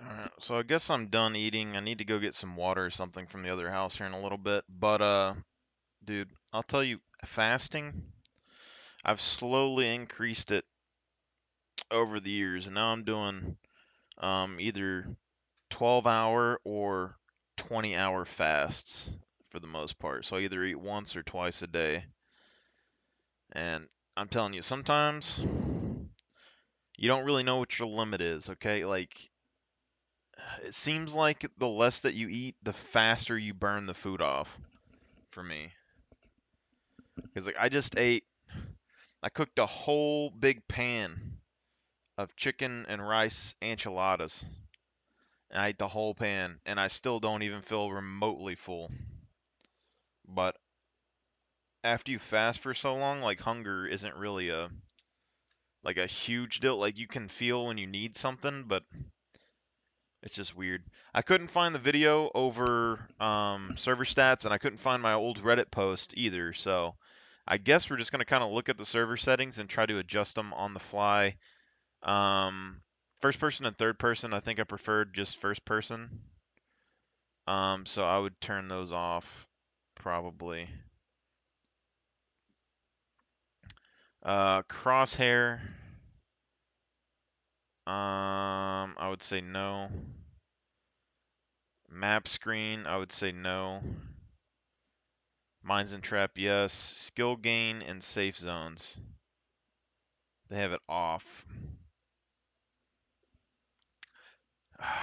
Alright, so I guess I'm done eating. I need to go get some water or something from the other house here in a little bit. But dude, I'll tell you, fasting, I've slowly increased it over the years, and now I'm doing either 12-hour or 20-hour fasts for the most part. So I either eat once or twice a day. And I'm telling you, sometimes you don't really know what your limit is, okay? Like it seems like the less that you eat, the faster you burn the food off for me. Because like I cooked a whole big pan of chicken and rice enchiladas. And I ate the whole pan, and I still don't even feel remotely full. But after you fast for so long, like hunger isn't really a huge deal. Like you can feel when you need something, but it's just weird. I couldn't find the video over server stats, and I couldn't find my old Reddit post either. So I guess we're just gonna kind of look at the server settings and try to adjust them on the fly. Um, First person and third person, I think I preferred just first person. So I would turn those off probably. Crosshair. I would say no. Map screen, I would say no. Mines and trap, yes. Skill gain and safe zones. They have it off.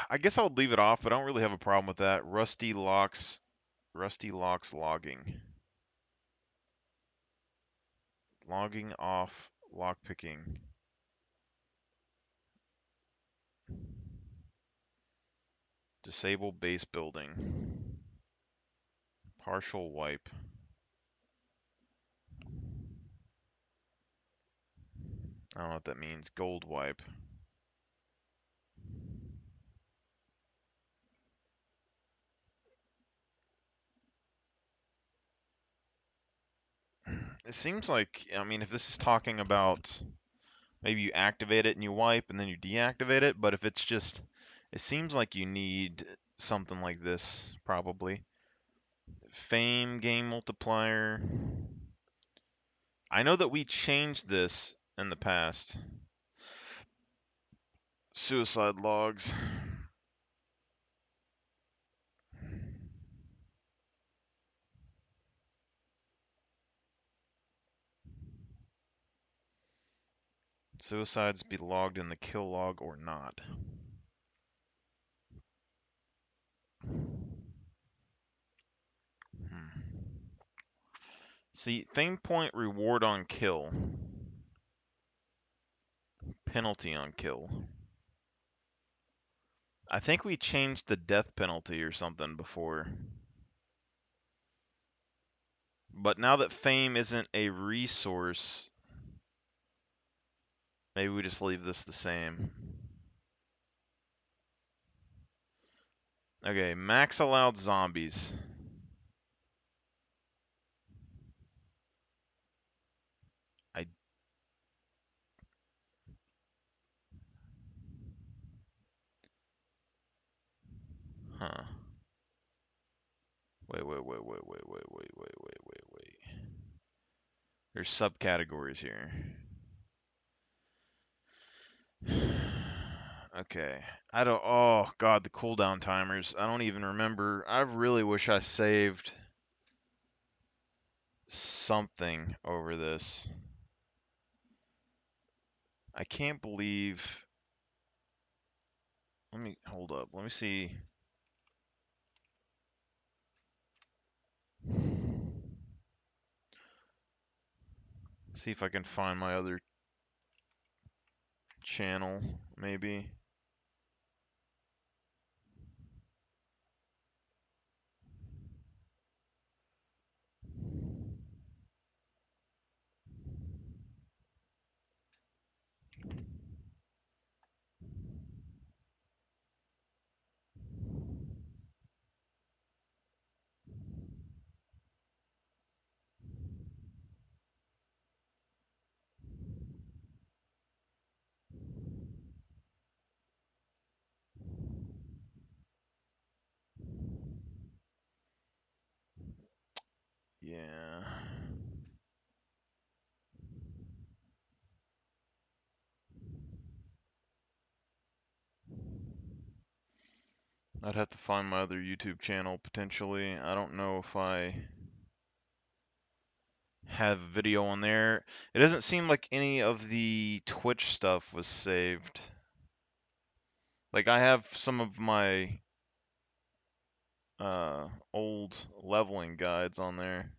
I guess I would leave it off, but I don't really have a problem with that. Rusty locks logging. Logging off lockpicking. Disable base building. Partial wipe. I don't know what that means. Gold wipe. It seems like, I mean, if this is talking about maybe you activate it and you wipe and then you deactivate it, but if it's just, it seems like you need something like this, probably. Fame game multiplier. I know that we changed this in the past. Suicide logs. Suicides be logged in the kill log or not. See, fame point reward on kill. Penalty on kill. I think we changed the death penalty or something before. But now that fame isn't a resource, maybe we just leave this the same. Okay, max allowed zombies. I huh. Wait. There's subcategories here. Okay. I don't oh god, the cooldown timers. I don't even remember. I really wish I saved something over this. I can't believe. Let me hold up. Let me see. See if I can find my other channel, maybe. I'd have to find my other YouTube channel potentially. I don't know if I have a video on there. It doesn't seem like any of the Twitch stuff was saved. Like I have some of my old leveling guides on there.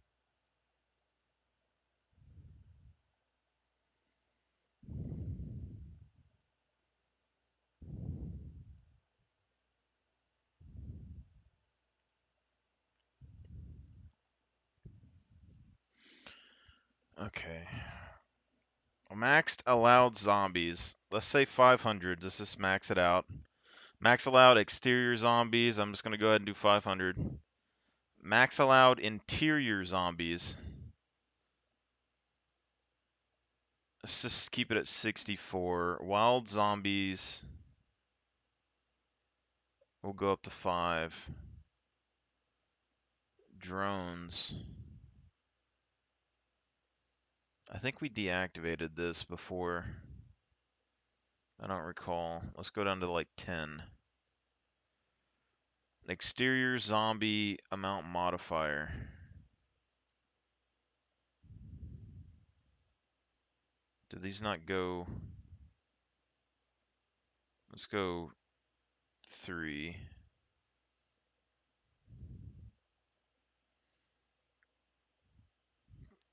Okay. Maxed allowed zombies. Let's say 500. Let's just max it out. Max allowed exterior zombies. I'm just going to go ahead and do 500. Max allowed interior zombies. Let's just keep it at 64. Wild zombies. We'll go up to 5. Drones. I think we deactivated this before. I don't recall. Let's go down to like 10. Exterior zombie amount modifier. Did these not go? Let's go 3.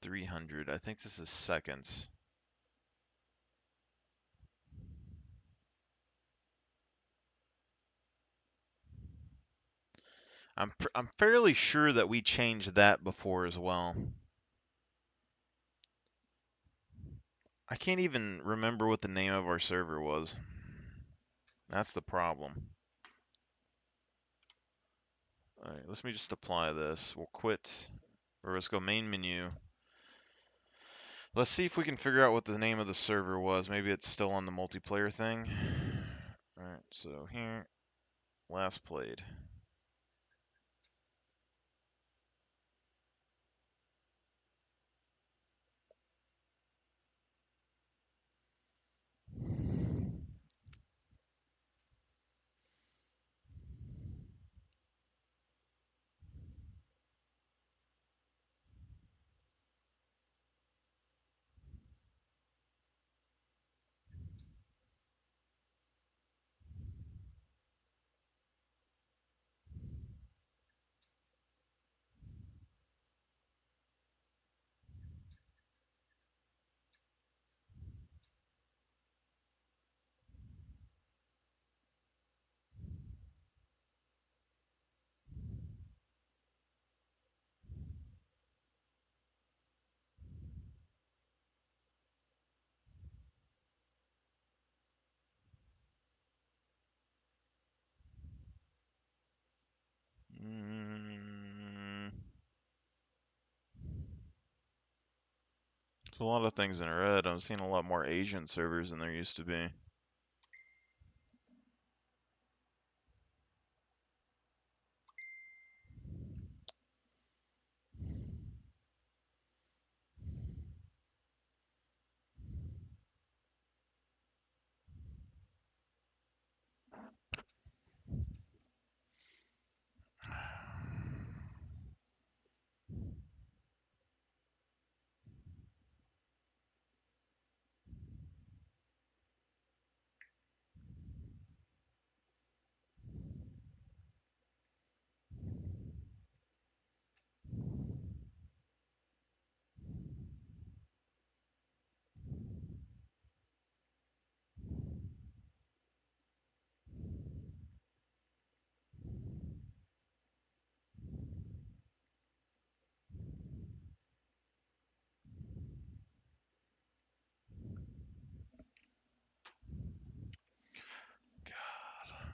300. I think this is seconds. I'm fairly sure that we changed that before as well. I can't even remember what the name of our server was. That's the problem. Alright, let me just apply this. We'll quit, or let's go main menu. Let's see if we can figure out what the name of the server was. Maybe it's still on the multiplayer thing. Alright, so here, last played. Mm, there's a lot of things in red. I'm seeing a lot more Asian servers than there used to be.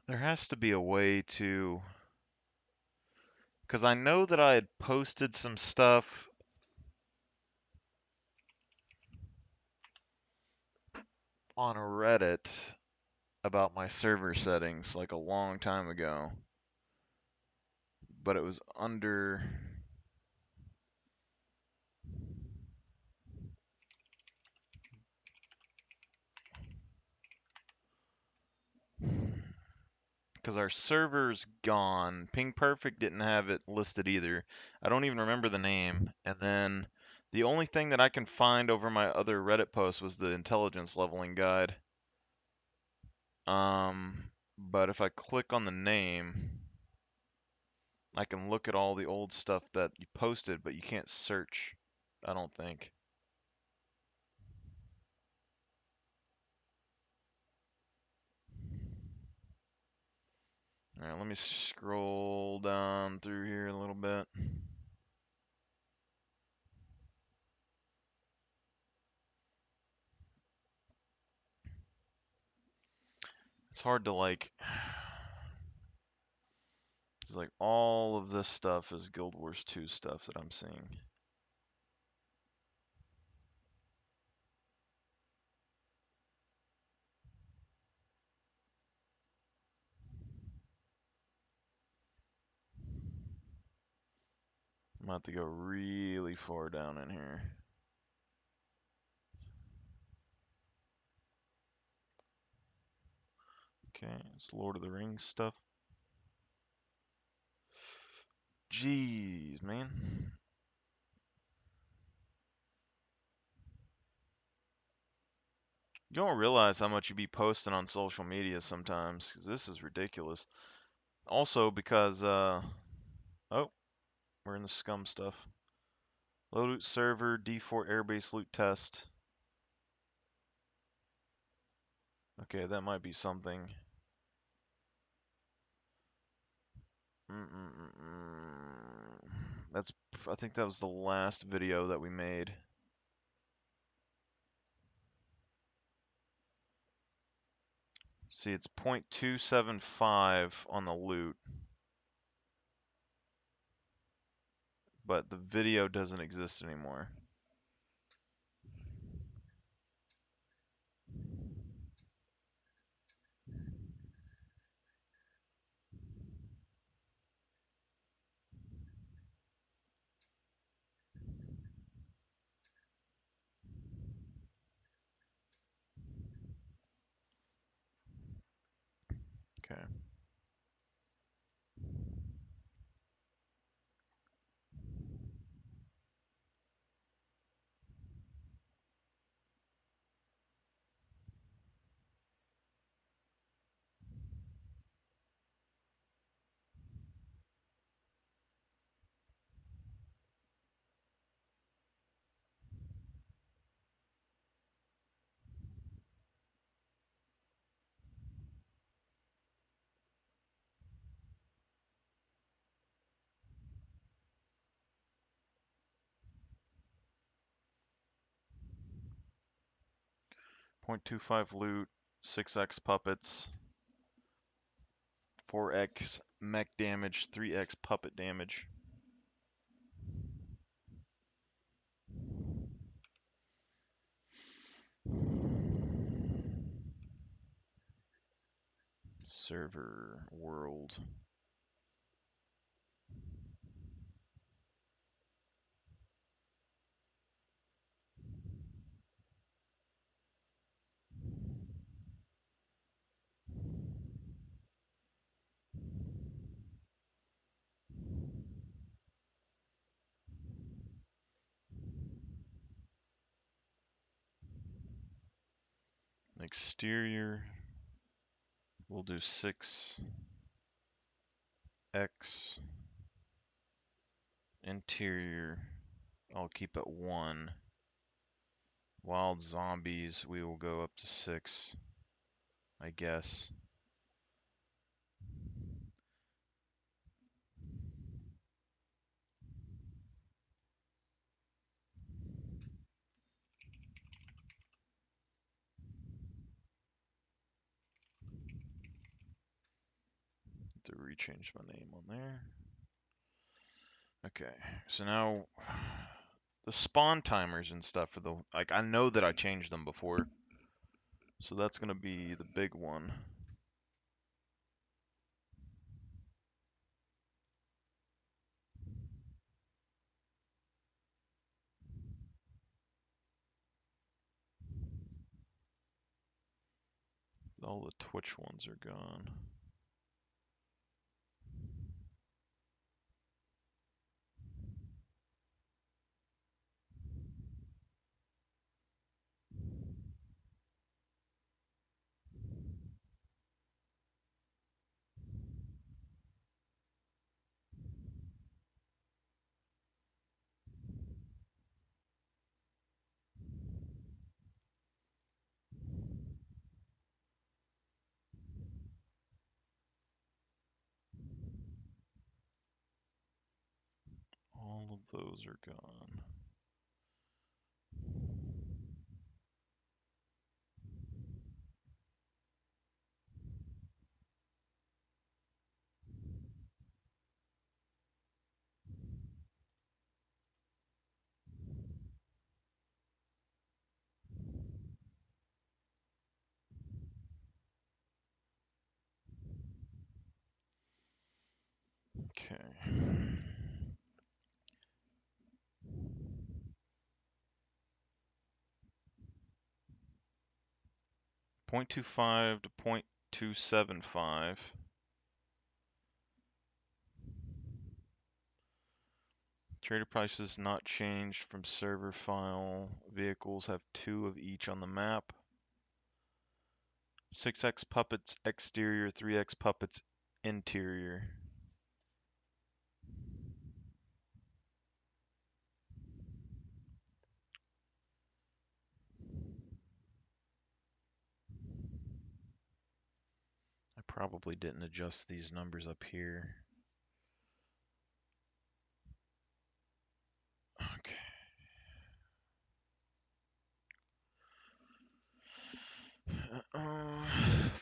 There has to be a way to, because I know that I had posted some stuff on Reddit about my server settings like a long time ago, but it was under. because our server's gone. Ping Perfect didn't have it listed either. I don't even remember the name. And then the only thing that I can find over my other Reddit post was the intelligence leveling guide. But if I click on the name, I can look at all the old stuff that you posted, but you can't search, I don't think. All right, let me scroll down through here a little bit. It's hard to like. It's like all of this stuff is Guild Wars 2 stuff that I'm seeing. I'm about to go really far down in here. Okay, it's Lord of the Rings stuff. Jeez, man. You don't realize how much you be posting on social media sometimes, because this is ridiculous. Also because, oh, we're in the scum stuff. Low loot server, D4 airbase loot test. Okay, that might be something. That's, I think that was the last video that we made. See, it's 0.275 on the loot, but the video doesn't exist anymore. Okay. 0.25 loot, 6x puppets, 4x mech damage, 3x puppet damage. Server world. Exterior, we'll do 6x. Interior, I'll keep at 1. Wild zombies, we will go up to 6, I guess. To rechange my name on there. Okay, so now the spawn timers and stuff for the, like, I know that I changed them before, so that's gonna be the big one. All the Twitch ones are gone. those are gone. Okay. 0.25 to 0.275. Trader prices not changed from server file. Vehicles have 2 of each on the map. 6x puppets exterior, 3x puppets interior. I probably didn't adjust these numbers up here. Okay.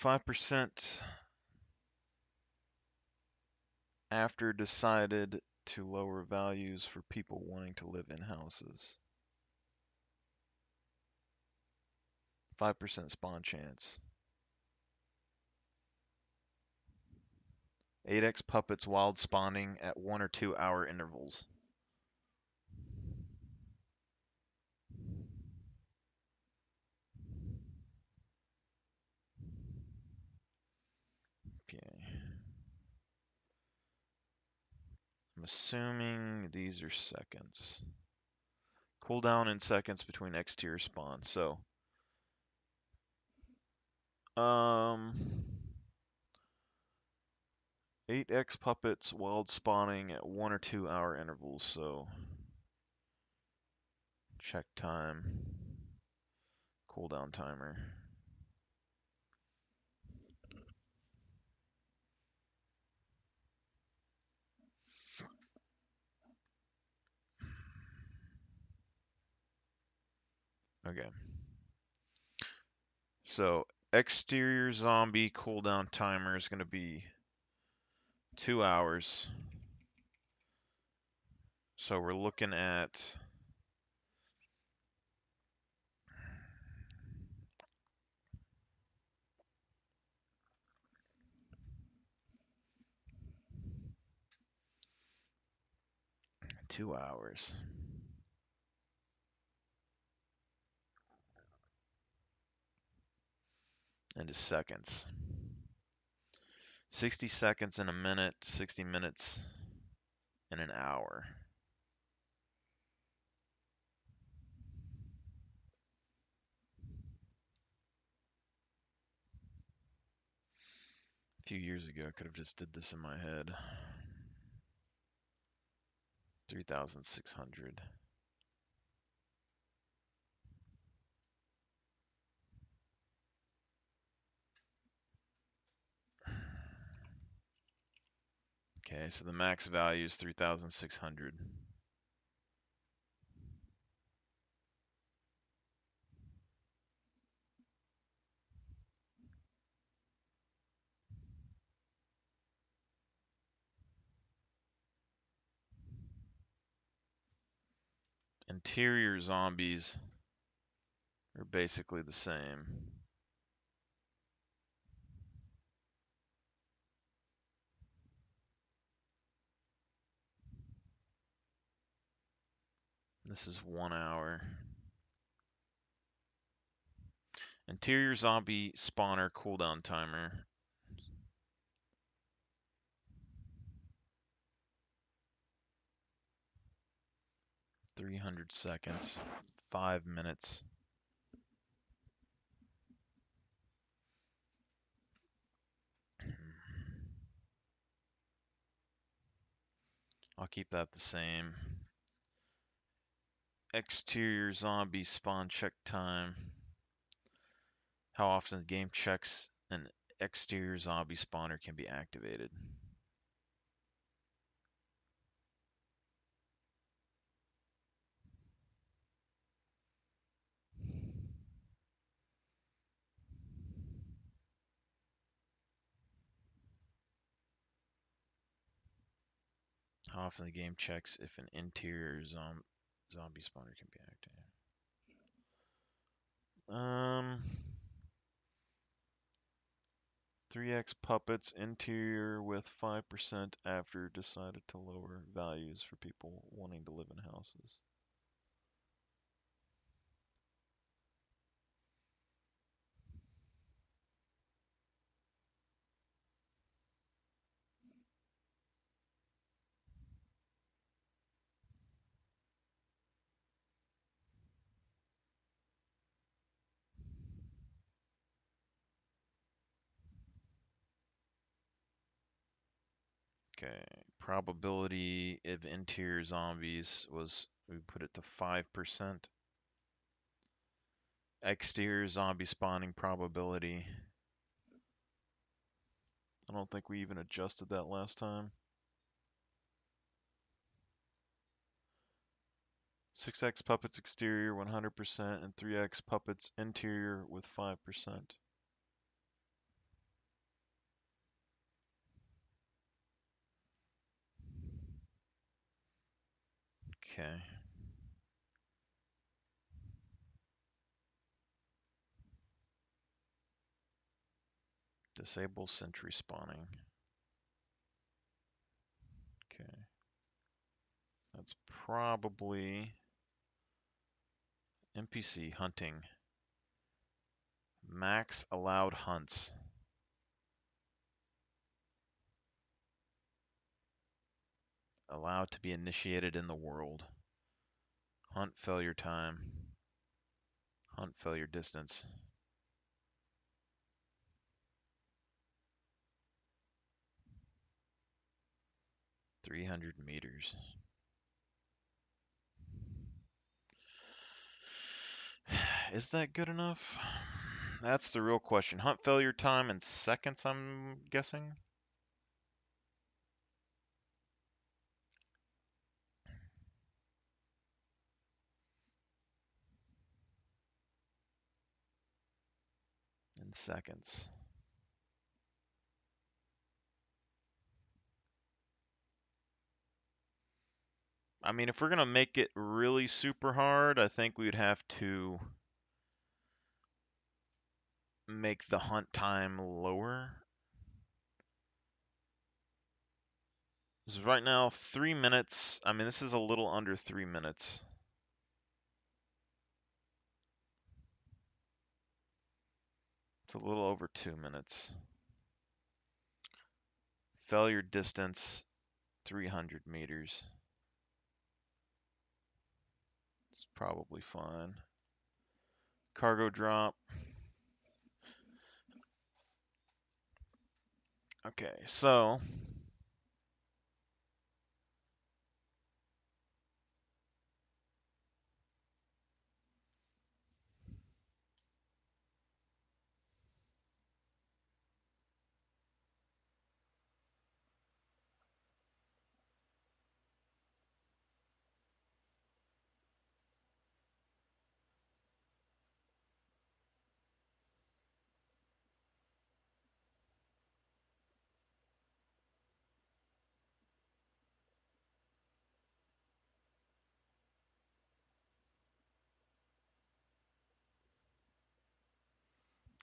5% after decided to lower values for people wanting to live in houses. 5% spawn chance. 8x puppets wild spawning at 1 or 2 hour intervals. Okay. I'm assuming these are seconds. Cooldown in seconds between X tier spawns. So, 8x puppets wild spawning at 1 or 2 hour intervals. So, check time, cooldown timer. Okay. So, exterior zombie cooldown timer is going to be 2 hours. So we're looking at 2 hours. Into seconds. 60 seconds in a minute, 60 minutes in an hour. A few years ago, I could have just did this in my head. 3,600. Okay, so the max value is 3,600. Interior zombies are basically the same. This is 1 hour. Interior zombie spawner cooldown timer. 300 seconds. 5 minutes. I'll keep that the same. Exterior zombie spawn check time. How often the game checks an exterior zombie spawner can be activated. How often the game checks if an interior zombie spawner can be active. 3x puppets interior with 5% after decided to lower values for people wanting to live in houses. Okay, probability of interior zombies was, we put it to 5%. Exterior zombie spawning probability. I don't think we even adjusted that last time. 6x puppets exterior 100% and 3x puppets interior with 5%. Okay. Disable sentry spawning. Okay. That's probably NPC hunting. Max allowed hunts. Allowed to be initiated in the world. Hunt failure time. Hunt failure distance. 300 meters. Is that good enough? That's the real question. Hunt failure time in seconds, I'm guessing? In seconds. I mean, if we're going to make it really super hard, I think we would have to make the hunt time lower. This is right now 3 minutes. I mean, this is a little under 3 minutes. It's a little over 2 minutes. Failure distance, 300 meters. It's probably fine. Cargo drop. Okay, so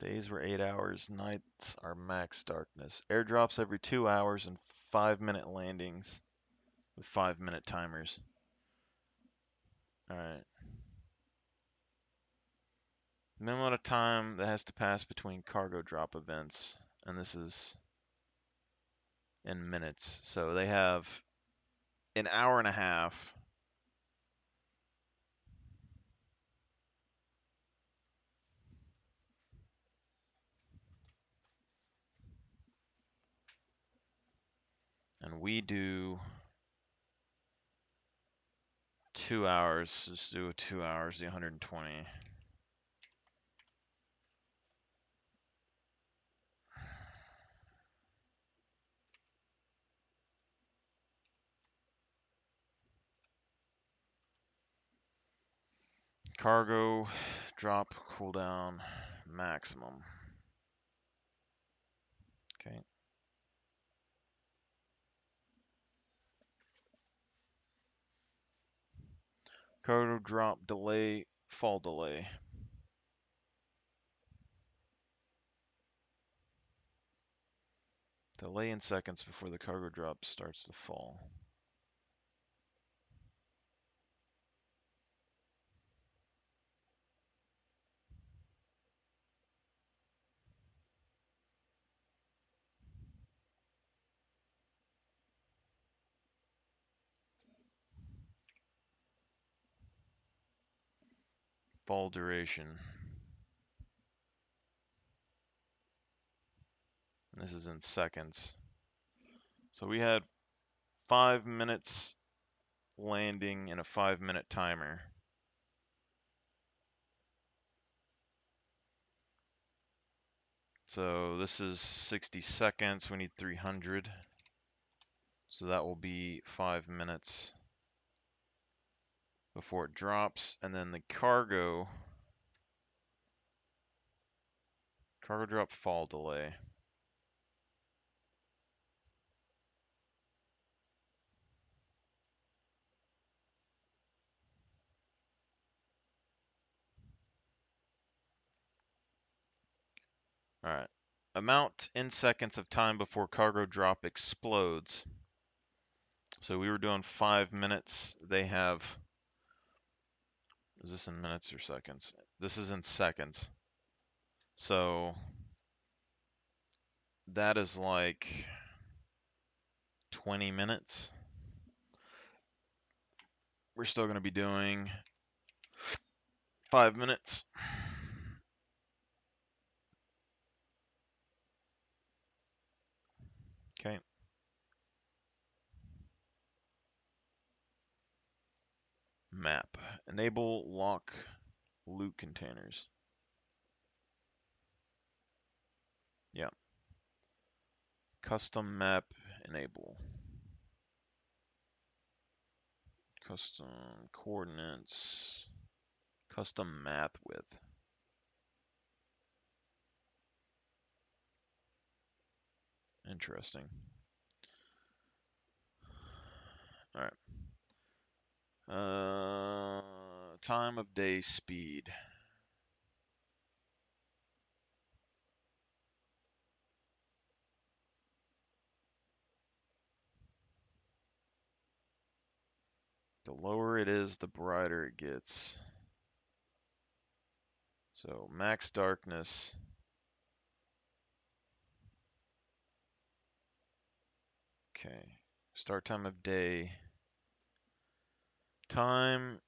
days were 8 hours, nights are max darkness. Airdrops every 2 hours and 5-minute landings with 5-minute timers. Alright. Minimum amount of time that has to pass between cargo drop events, and this is in minutes. So they have an hour and a half. And we do 2 hours. Just do 2 hours, the 120. Cargo drop cooldown maximum. Okay. Cargo drop delay, fall delay. Delay in seconds before the cargo drop starts to fall. Fall duration. This is in seconds. So we had 5 minutes landing in a 5-minute timer. So this is 60 seconds. We need 300. So that will be 5 minutes before it drops. And then the cargo drop fall delay. All right. Amount in seconds of time before cargo drop explodes. So we were doing 5 minutes. They have, is this in minutes or seconds? This is in seconds. So that is like 20 minutes. We're still going to be doing 5 minutes. Okay. Map. Enable lock loot containers. Yeah. Custom map enable. Custom coordinates. Custom math width. Interesting. All right. Time of day speed. The lower it is, the brighter it gets. So max darkness. Okay. Start time of day. Time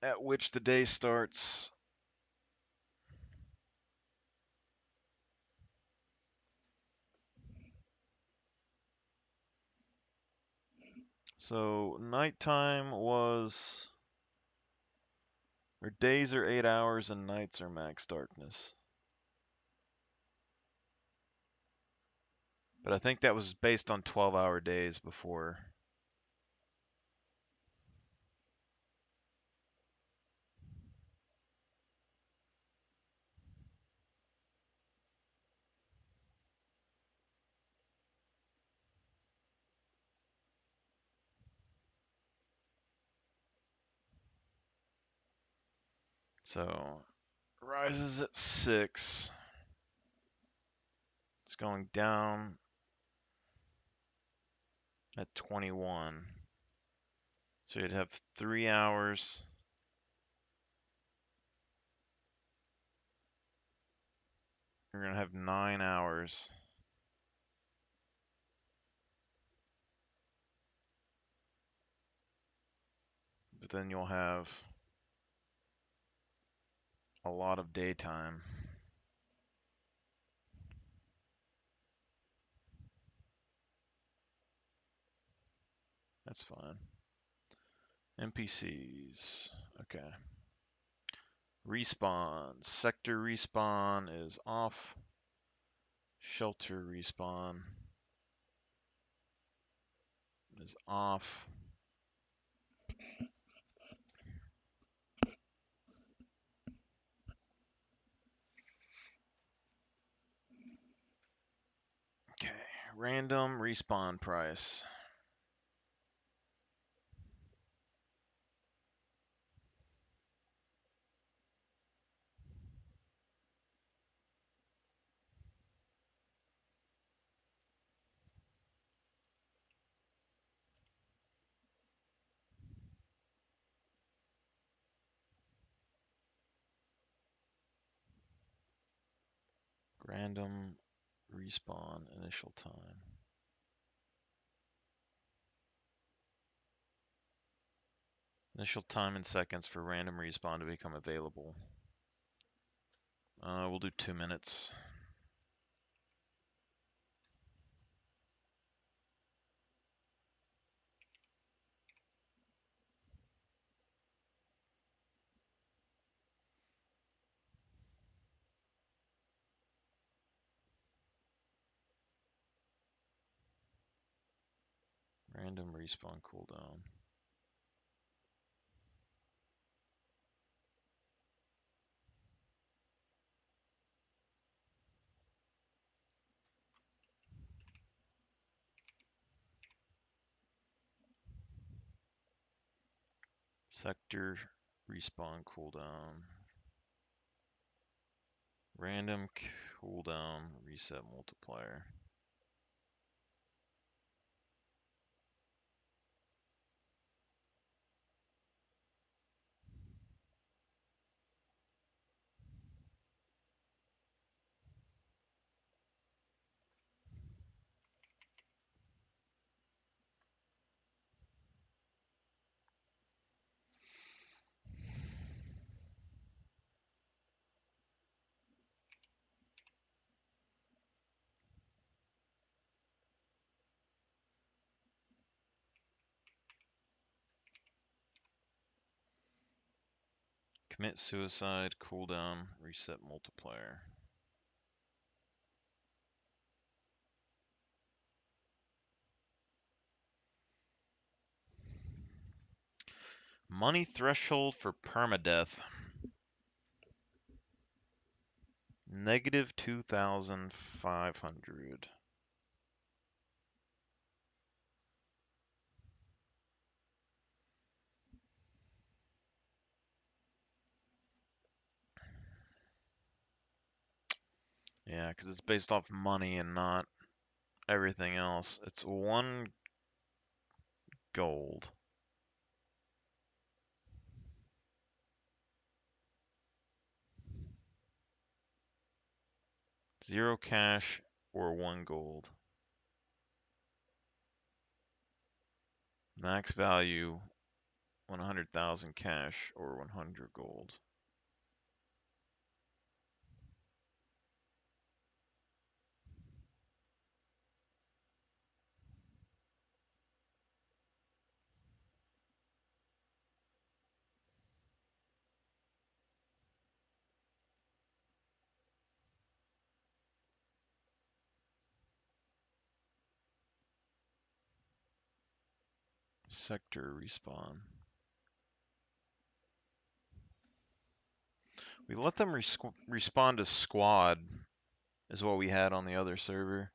at which the day starts. So nighttime was, or days are 8 hours and nights are max darkness. But I think that was based on 12-hour days before. So rises at 6. It's going down at 21. So you'd have 3 hours. You're going to have 9 hours. But then you'll have a lot of daytime. That's fine. NPCs. Okay. Respawn. Sector respawn is off. Shelter respawn is off. Okay. Random respawn price. Random respawn initial time. Initial time in seconds for random respawn to become available. We'll do 2 minutes. Random respawn cooldown. Sector respawn cooldown. Random cooldown reset multiplier. Commit suicide cooldown reset multiplier. Money threshold for permadeath. Negative 2,500. Yeah, because it's based off money and not everything else. It's 1 gold. 0 cash or 1 gold. Max value 100,000 cash or 100 gold. Sector respawn. We let them respawn to squad is what we had on the other server.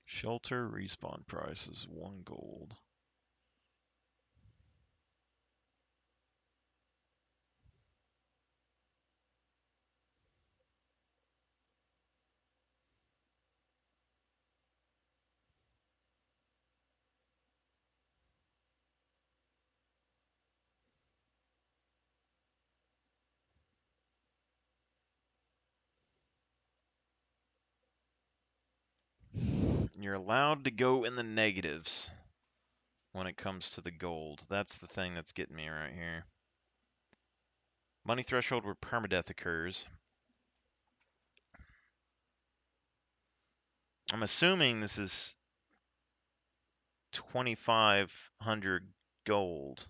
Shelter respawn price is 1 gold. You're allowed to go in the negatives when it comes to the gold. That's the thing that's getting me right here. Money threshold where permadeath occurs. I'm assuming this is 2,500 gold.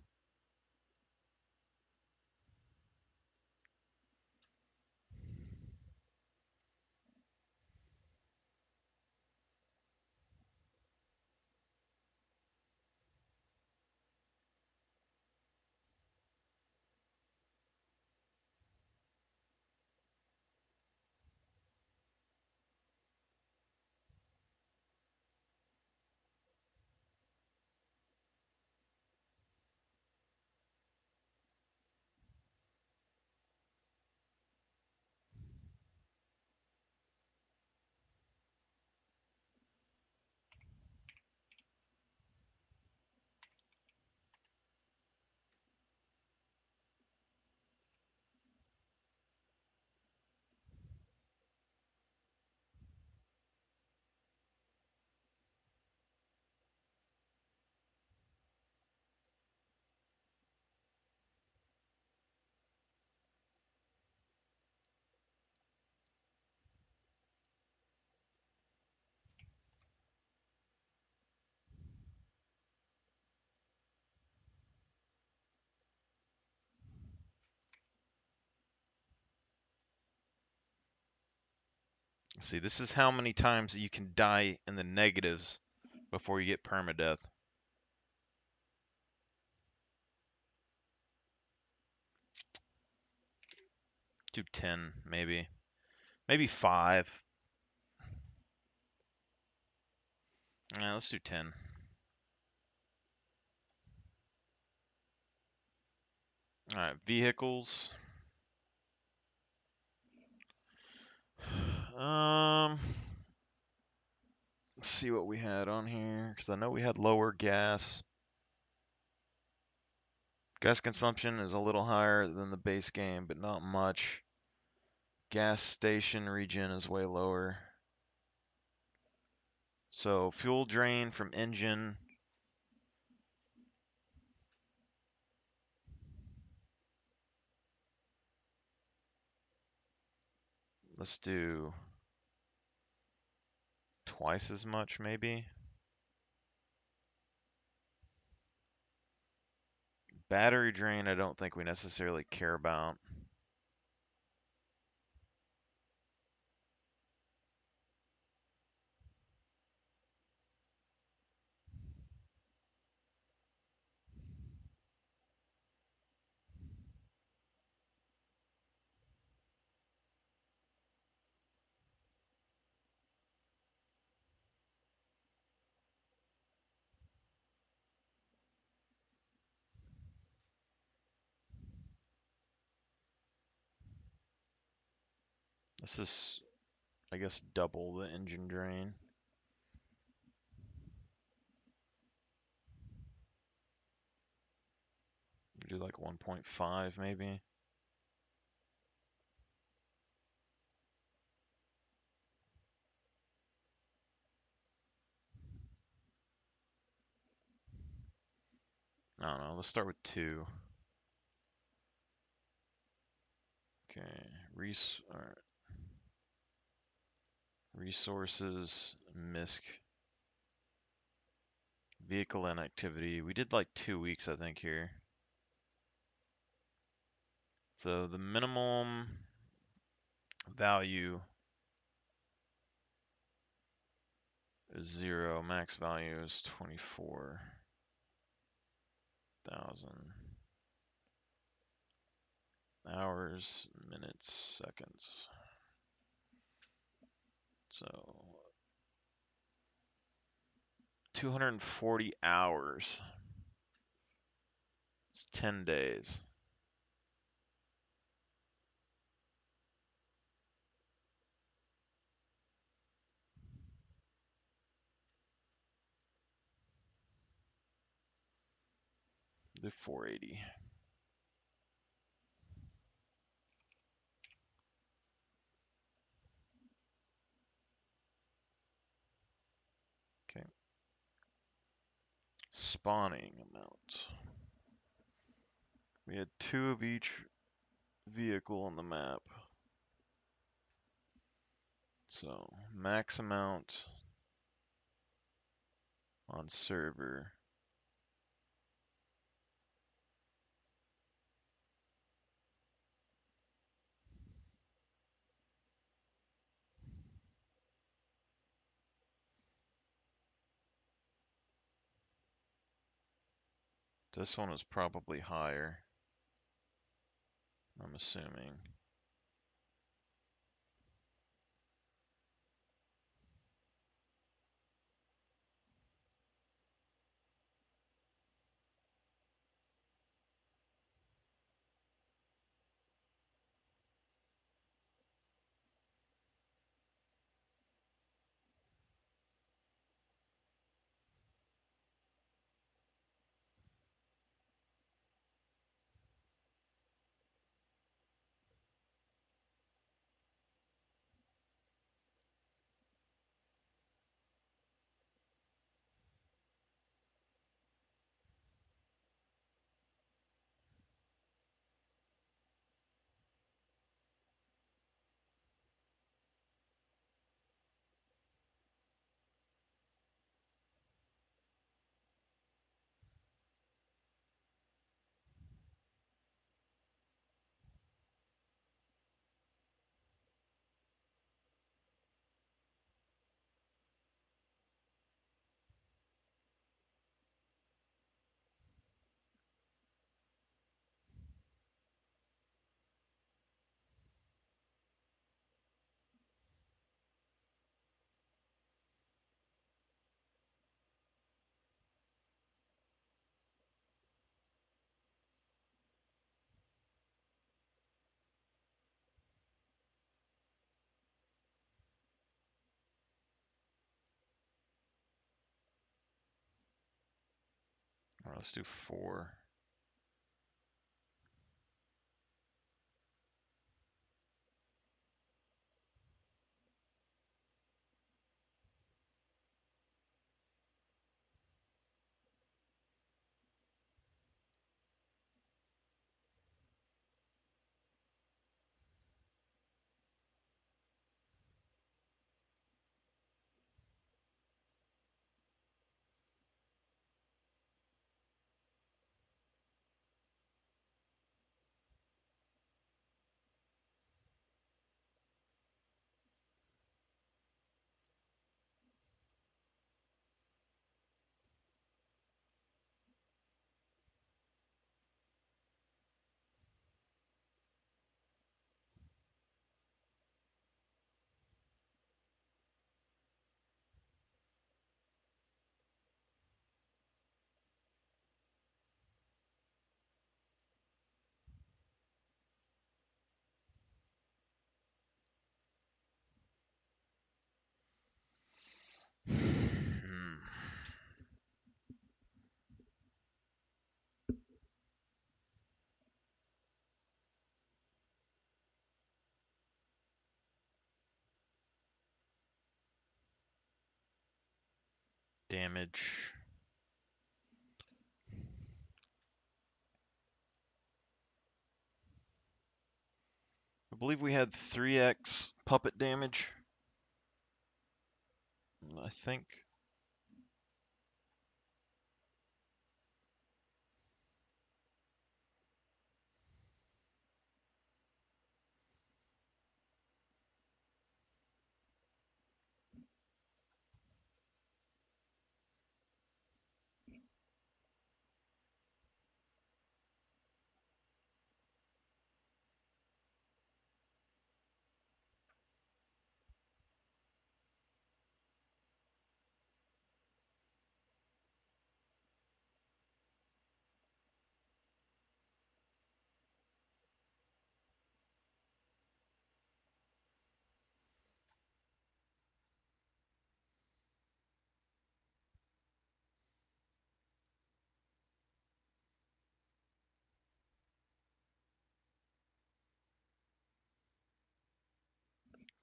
See, this is how many times you can die in the negatives before you get permadeath. Do 10, maybe. Maybe 5. Yeah, let's do 10. Alright, vehicles. Let's see what we had on here, because I know we had lower gas. Gas consumption is a little higher than the base game, but not much. Gas station regen is way lower. So fuel drain from engine. Let's do twice as much, maybe. Battery drain, I don't think we necessarily care about. This is, I guess, double the engine drain. Do like 1.5 maybe. I don't know. Let's start with 2. Okay. Resources, MISC, vehicle inactivity. We did like 2 weeks, I think, here. So the minimum value is 0. Max value is 24,000 hours, minutes, seconds. So 240 hours. It's 10 days. Do 480. Okay. Spawning amount. We had 2 of each vehicle on the map. So max amount on server. This one is probably higher, I'm assuming. let's do 4. Hmm. Damage. I believe we had 3x puppet damage. I think.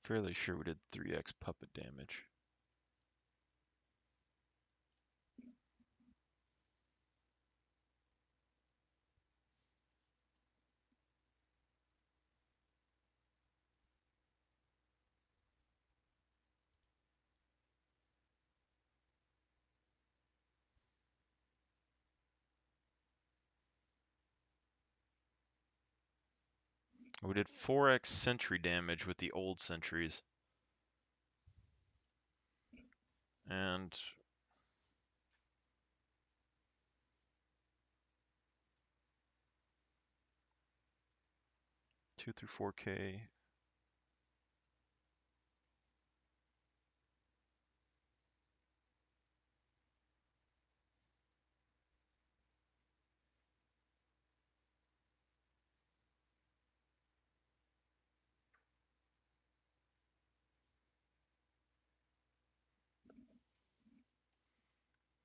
Fairly sure we did 3x puppet damage. We did 4x sentry damage with the old sentries. And 2 through 4K.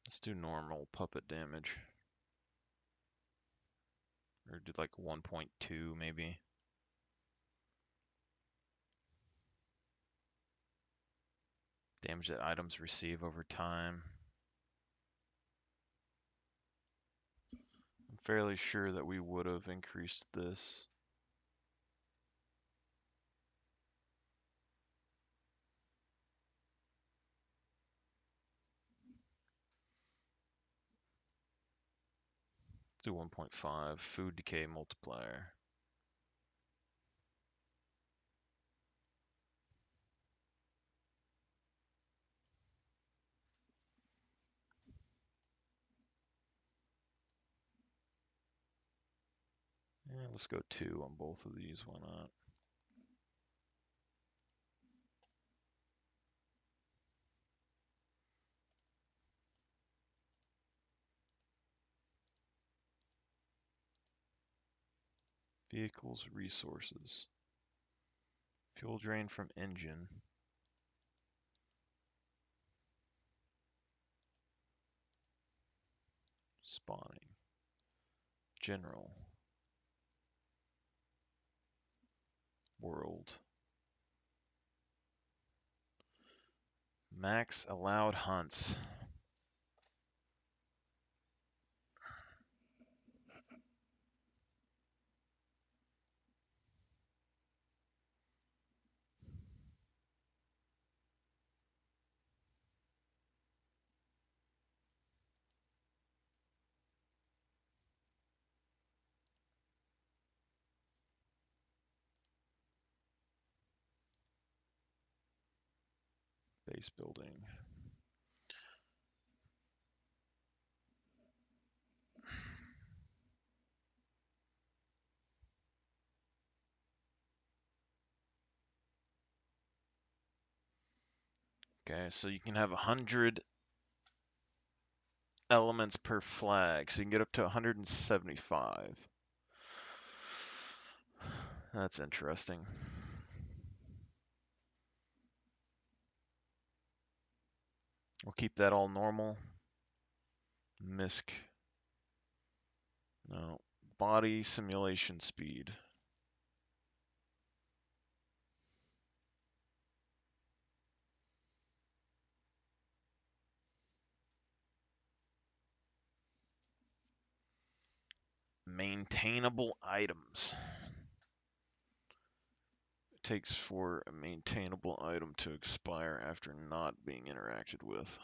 Let's do normal puppet damage. Or do like 1.2 maybe. Damage that items receive over time. I'm fairly sure that we would have increased this. Let's do 1.5. Food decay multiplier. Yeah, let's go 2 on both of these. Why not? Vehicles, resources. Fuel drain from engine. Spawning. General. World. Max allowed hunts. Base building. Okay, so you can have 100 elements per flag, so you can get up to 175. That's interesting. We'll keep that all normal. MISC. No. Body simulation speed. Maintainable items. It takes for a maintainable item to expire after not being interacted with.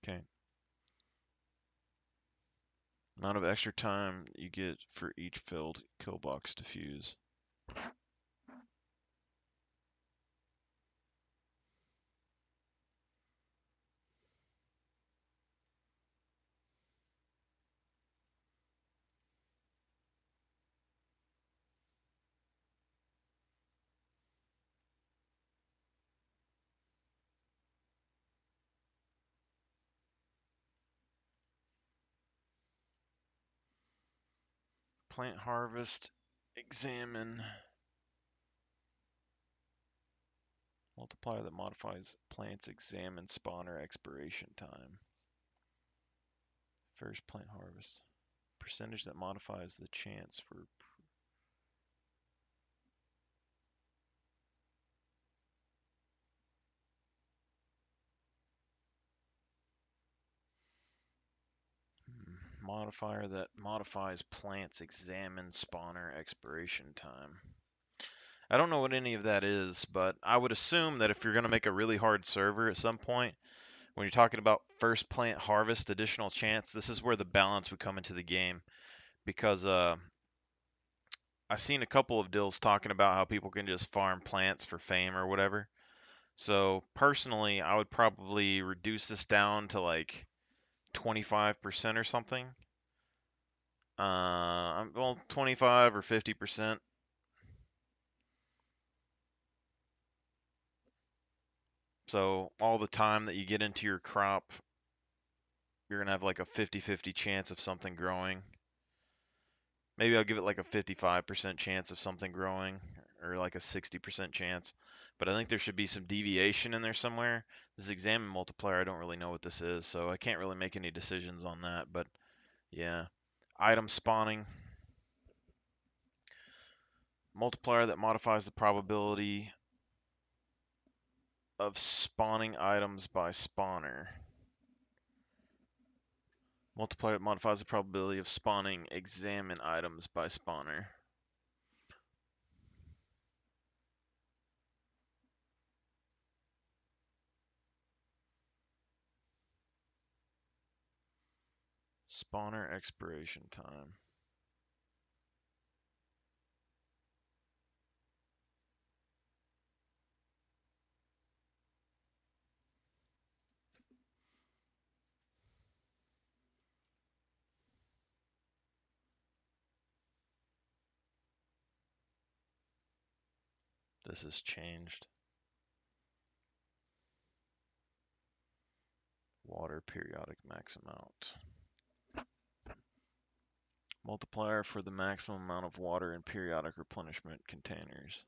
Okay. Amount of extra time you get for each filled kill box defuse. Plant harvest, examine. Multiplier that modifies plants examine spawner expiration time. First plant harvest. Percentage that modifies the chance for modifier that modifies plants examine spawner expiration time. I don't know what any of that is, but I would assume that if you're going to make a really hard server at some point, when you're talking about first plant harvest additional chance, this is where the balance would come into the game, because I've seen a couple of deals talking about how people can just farm plants for fame or whatever. So personally, I would probably reduce this down to like 25% or something. Well, 25 or 50%. So all the time that you get into your crop, you're gonna have like a 50-50 chance of something growing. Maybe I'll give it like a 55% chance of something growing, or like a 60% chance. But I think there should be some deviation in there somewhere. This examine multiplier, I don't really know what this is, so I can't really make any decisions on that. But yeah, item spawning. Multiplier that modifies the probability of spawning items by spawner. Multiplier that modifies the probability of spawning examine items by spawner. Spawner expiration time. This has changed. Water periodic max amount. Multiplier for the maximum amount of water in periodic replenishment containers.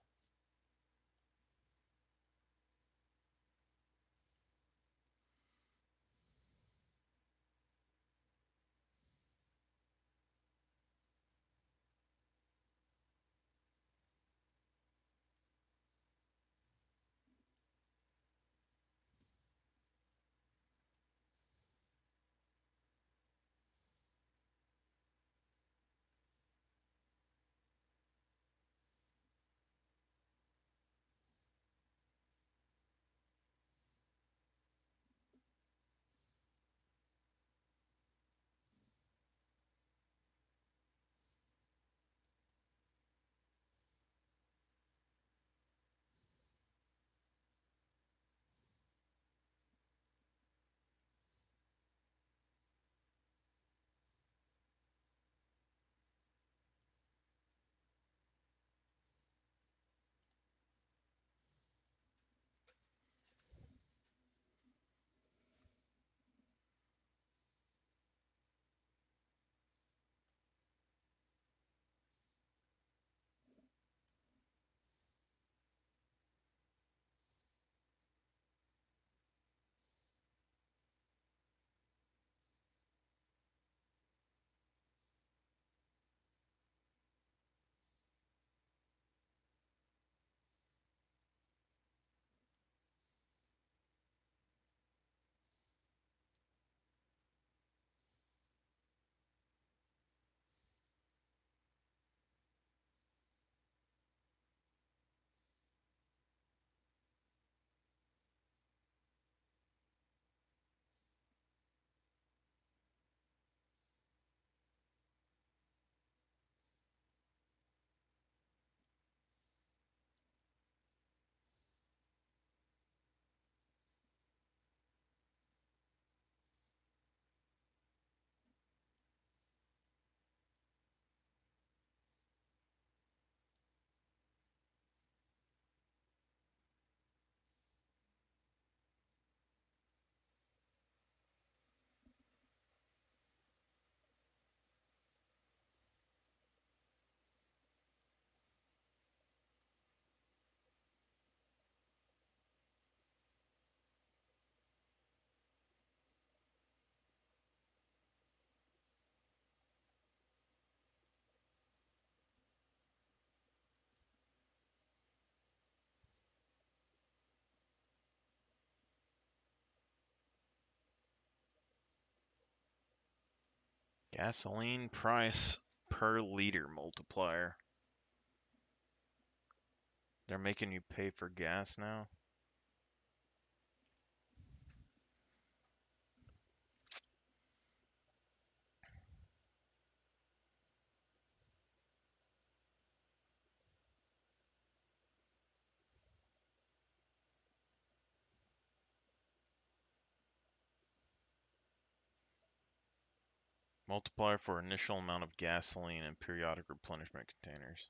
Gasoline price per liter multiplier. They're making you pay for gas now? Multiplier for initial amount of gasoline in periodic replenishment containers.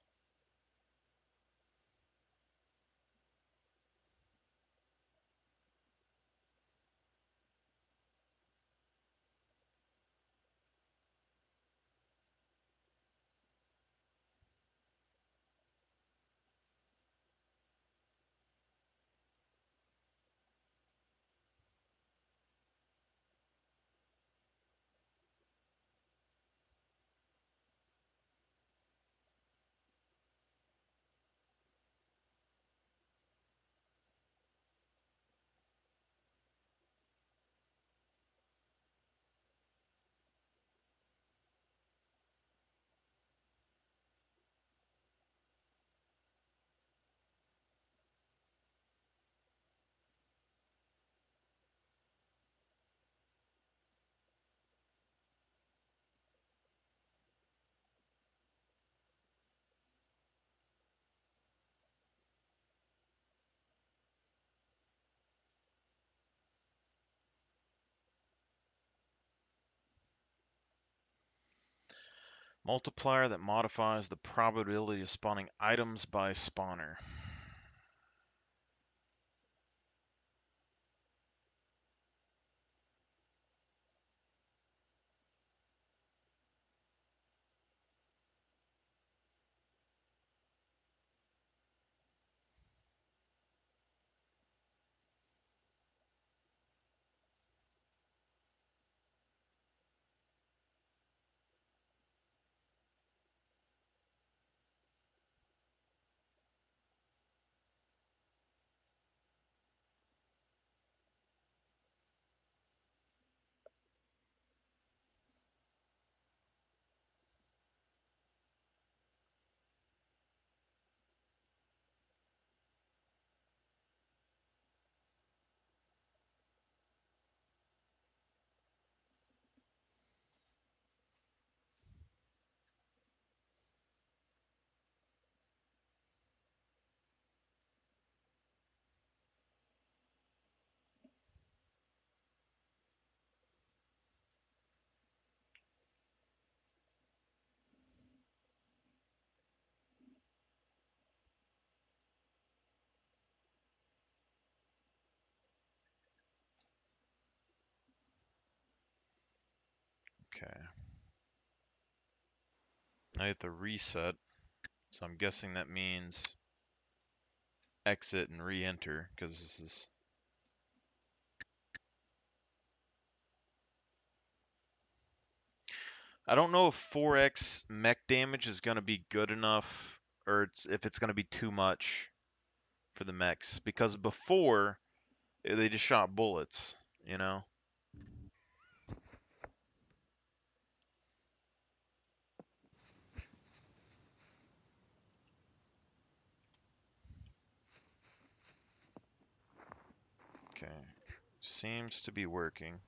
Multiplier that modifies the probability of spawning items by spawner. Okay. I hit the reset, so I'm guessing that means exit and re-enter, because this is... I don't know if 4x mech damage is going to be good enough, or if it's going to be too much for the mechs, because before, they just shot bullets, you know? Okay. Seems to be working.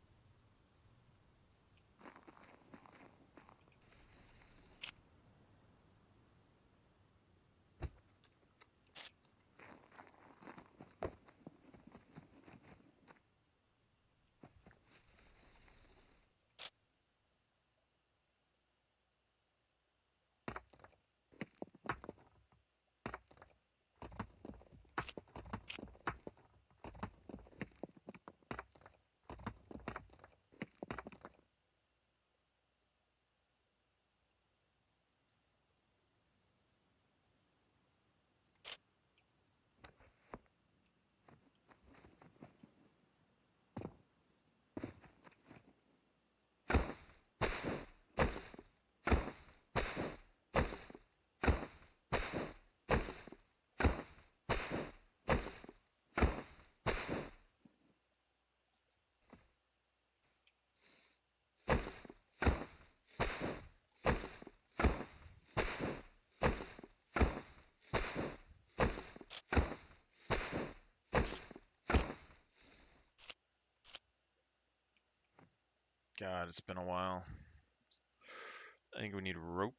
God, it's been a while. I think we need rope.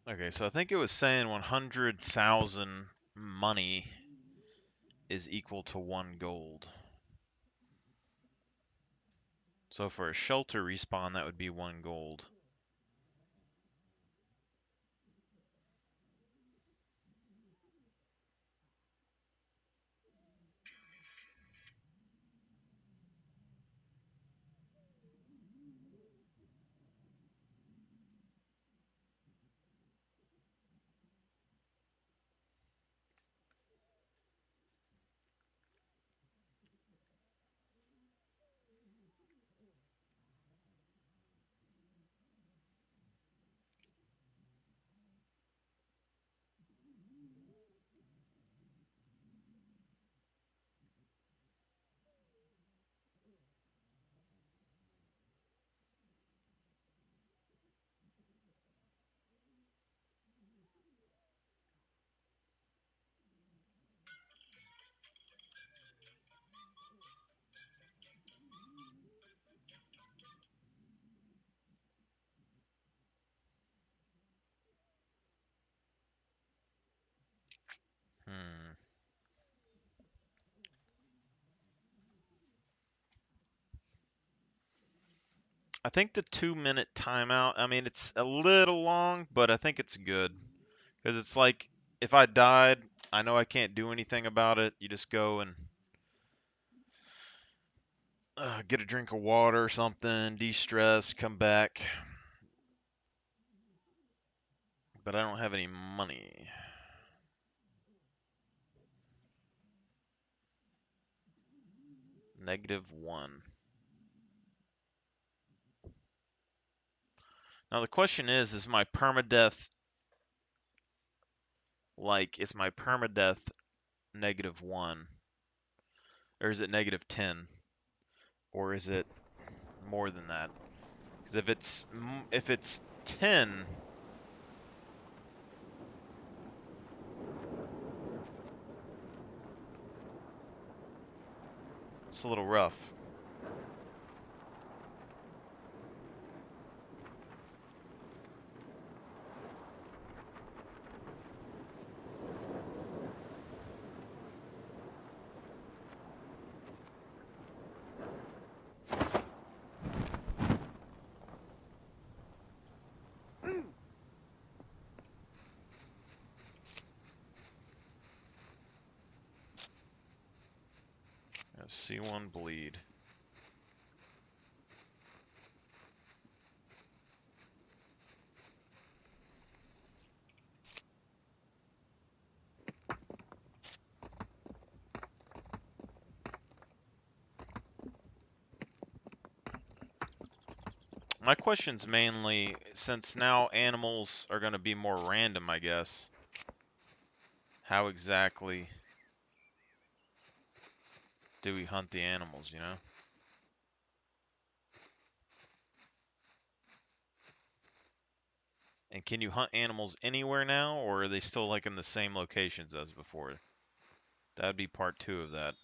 Okay, so I think it was saying 100,000 money is equal to 1 gold. So for a shelter respawn, that would be 1 gold. Hmm. I think the 2-minute timeout, I mean, it's a little long, but I think it's good. Because it's like, if I died, I know I can't do anything about it. You just go and get a drink of water or something, de-stress, come back. But I don't have any money. -1. Now the question is my permadeath, like, is my permadeath -1? Or is it -10? Or is it more than that? Because if it's 10, it's a little rough. Let's see one bleed. My question's mainly, since now animals are going to be more random, I guess, how exactly do we hunt the animals, you know? And can you hunt animals anywhere now, or are they still like in the same locations as before? That'd be part 2 of that.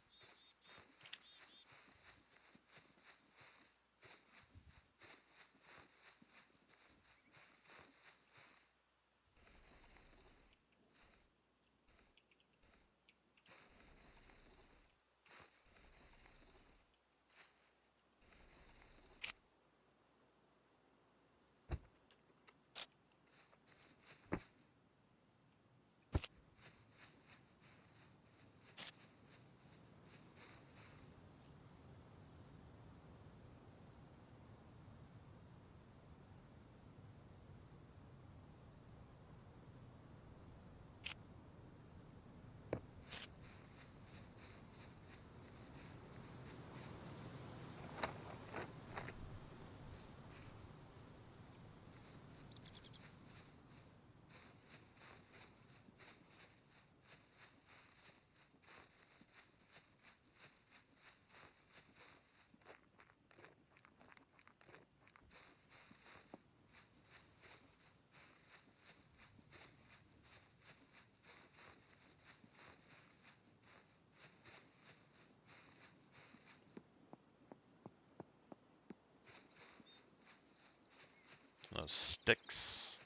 No sticks.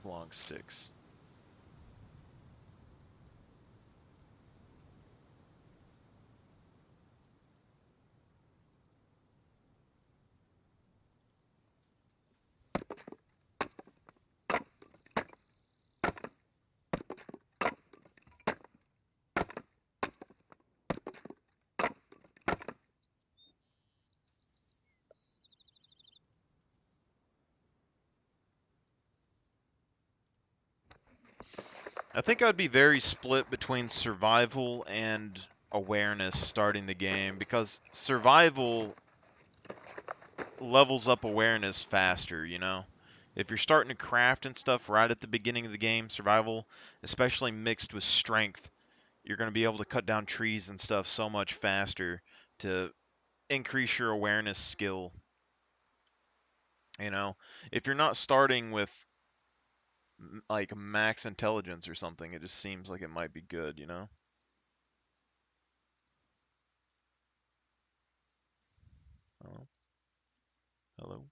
5 long sticks. I think I'd be very split between survival and awareness starting the game, because survival levels up awareness faster, you know? If you're starting to craft and stuff right at the beginning of the game, survival, especially mixed with strength, you're going to be able to cut down trees and stuff so much faster to increase your awareness skill, you know? If you're not starting with like max intelligence or something, it just seems like it might be good, you know? Hello? Hello?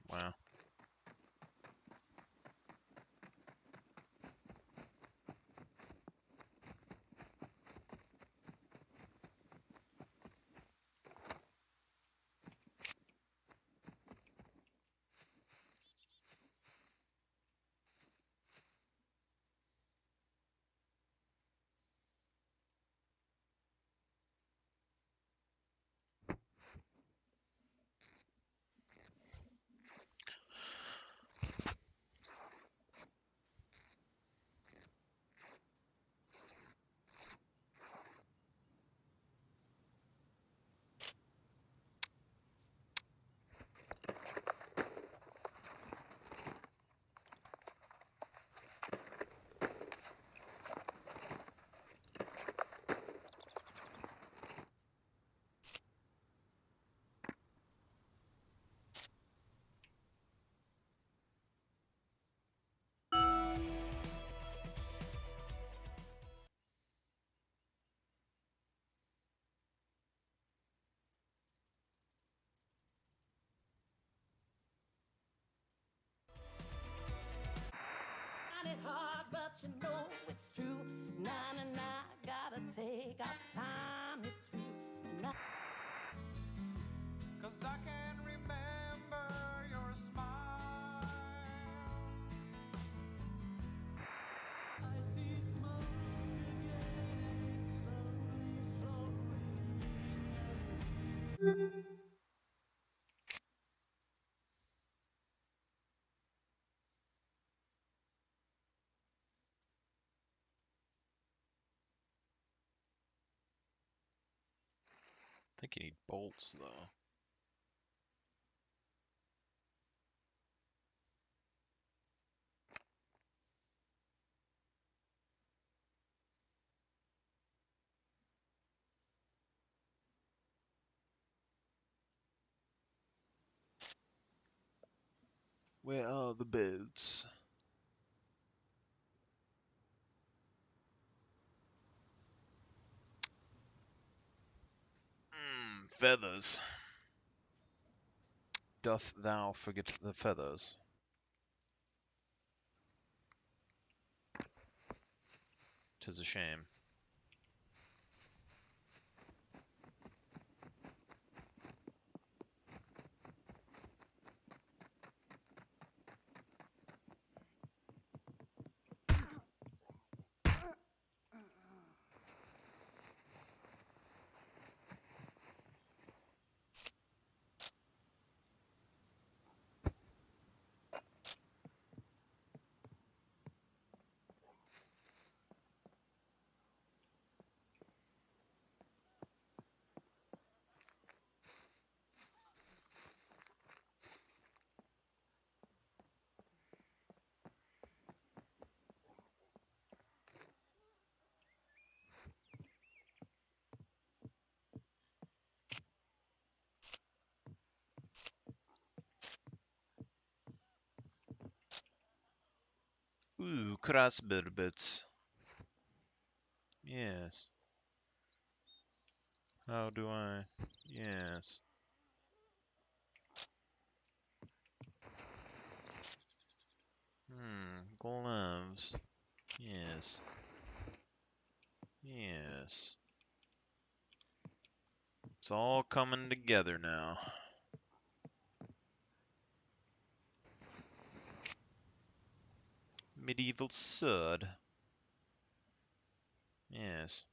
Wow. It hard, but you know it's true. Nine and I gotta take our time to do. 'Cause I can remember your smile. I see smoke again, it's slowly floating. I think you need bolts though. Where are the bolts? Feathers. Doth thou forget the feathers? 'Tis a shame. Ooh, crossbow. Yes. How do I? Yes. Gloves. Yes. Yes. It's all coming together now. Medieval sword. Yes.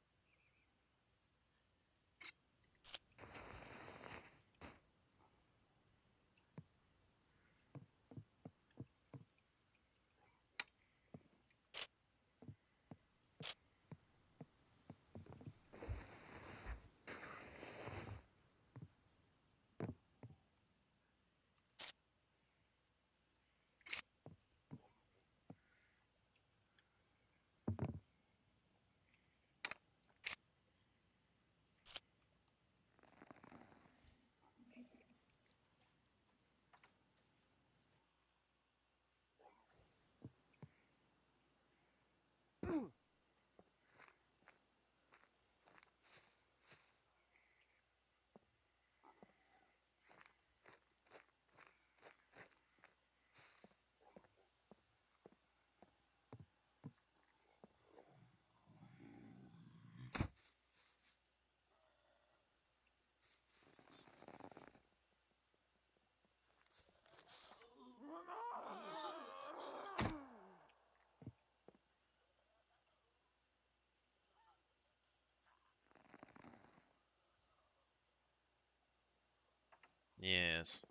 Yes.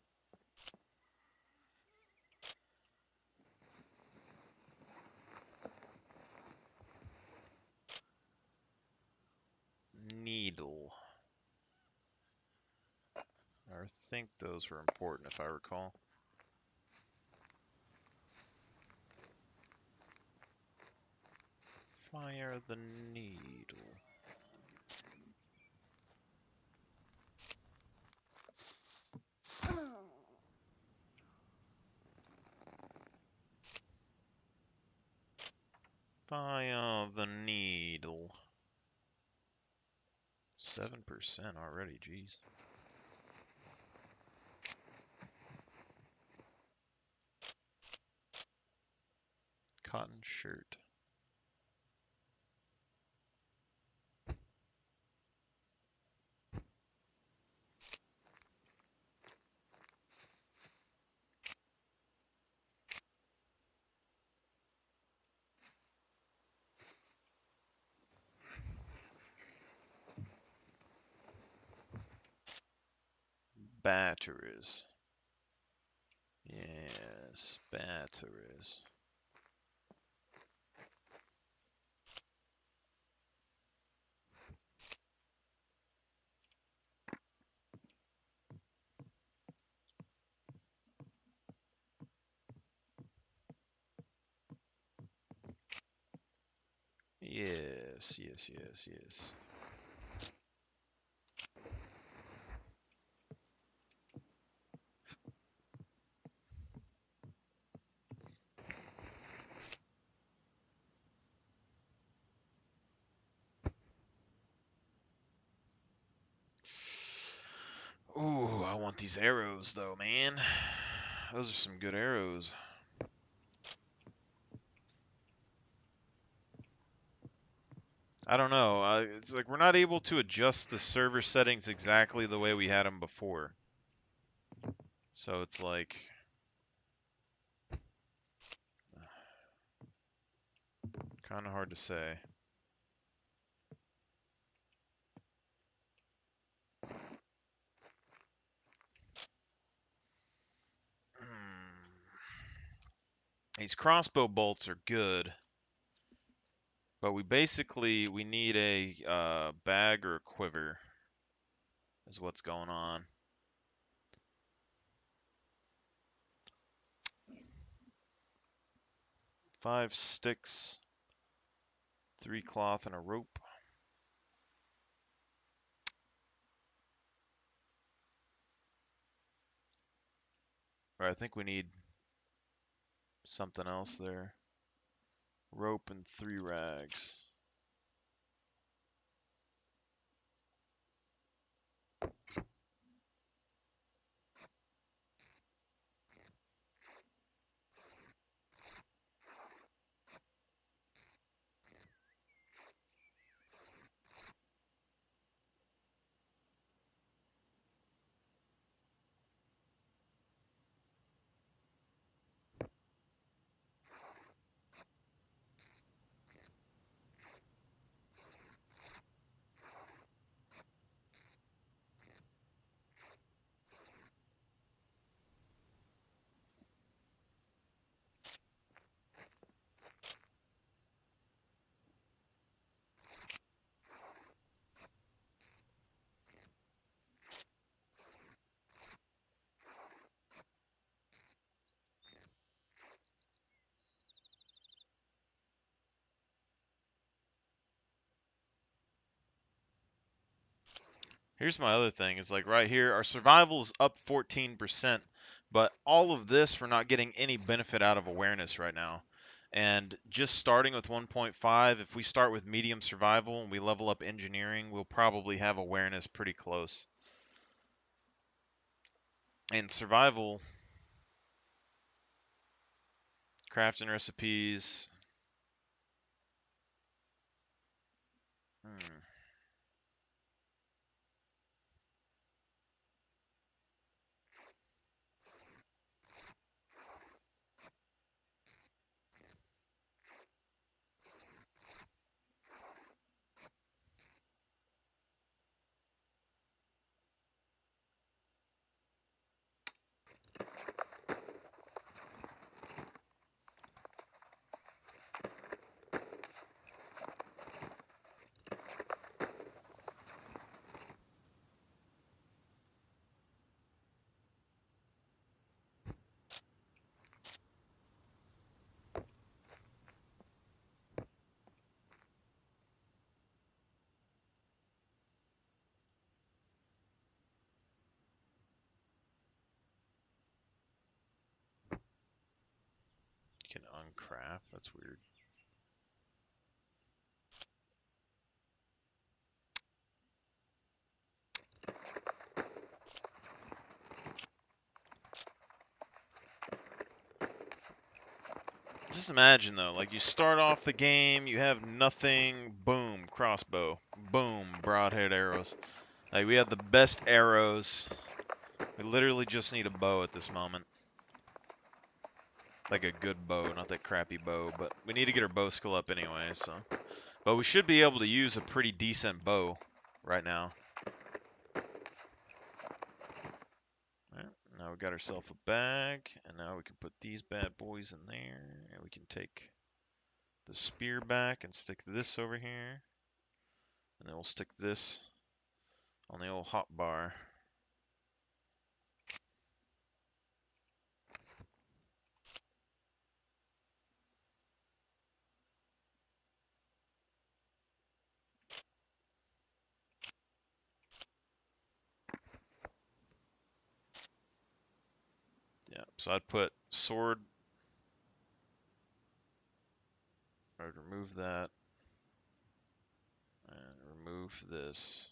Needle. I think those were important if I recall. Fire the needle. Fire the needle. 7% already, jeez. Cotton shirt. Batteries. Yes, batteries. Yes, yes, yes, yes. Ooh, I want these arrows though, man. Those are some good arrows. I don't know. It's like we're not able to adjust the server settings exactly the way we had them before. So it's like kind of hard to say. These crossbow bolts are good, but we need a bag or a quiver is what's going on. 5 sticks, 3 cloth, and a rope. Or I think we need something else there. Rope and 3 rags. Here's my other thing is like right here, our survival is up 14%, but all of this we're not getting any benefit out of awareness right now. And just starting with 1.5, if we start with medium survival and we level up engineering, we'll probably have awareness pretty close. And survival, crafting recipes. Hmm. craft. That's weird. Just imagine though, like you start off the game, you have nothing, boom, crossbow, boom, broadhead arrows. Like we have the best arrows. We literally just need a bow at this moment. Like a good bow, not that crappy bow, but we need to get our bow skill up anyway, so. But we should be able to use a pretty decent bow right now. Alright, now we got ourselves a bag, and now we can put these bad boys in there, and we can take the spear back and stick this over here, and then we'll stick this on the old hot bar. Yeah, so I'd put sword, I'd remove that, and remove this,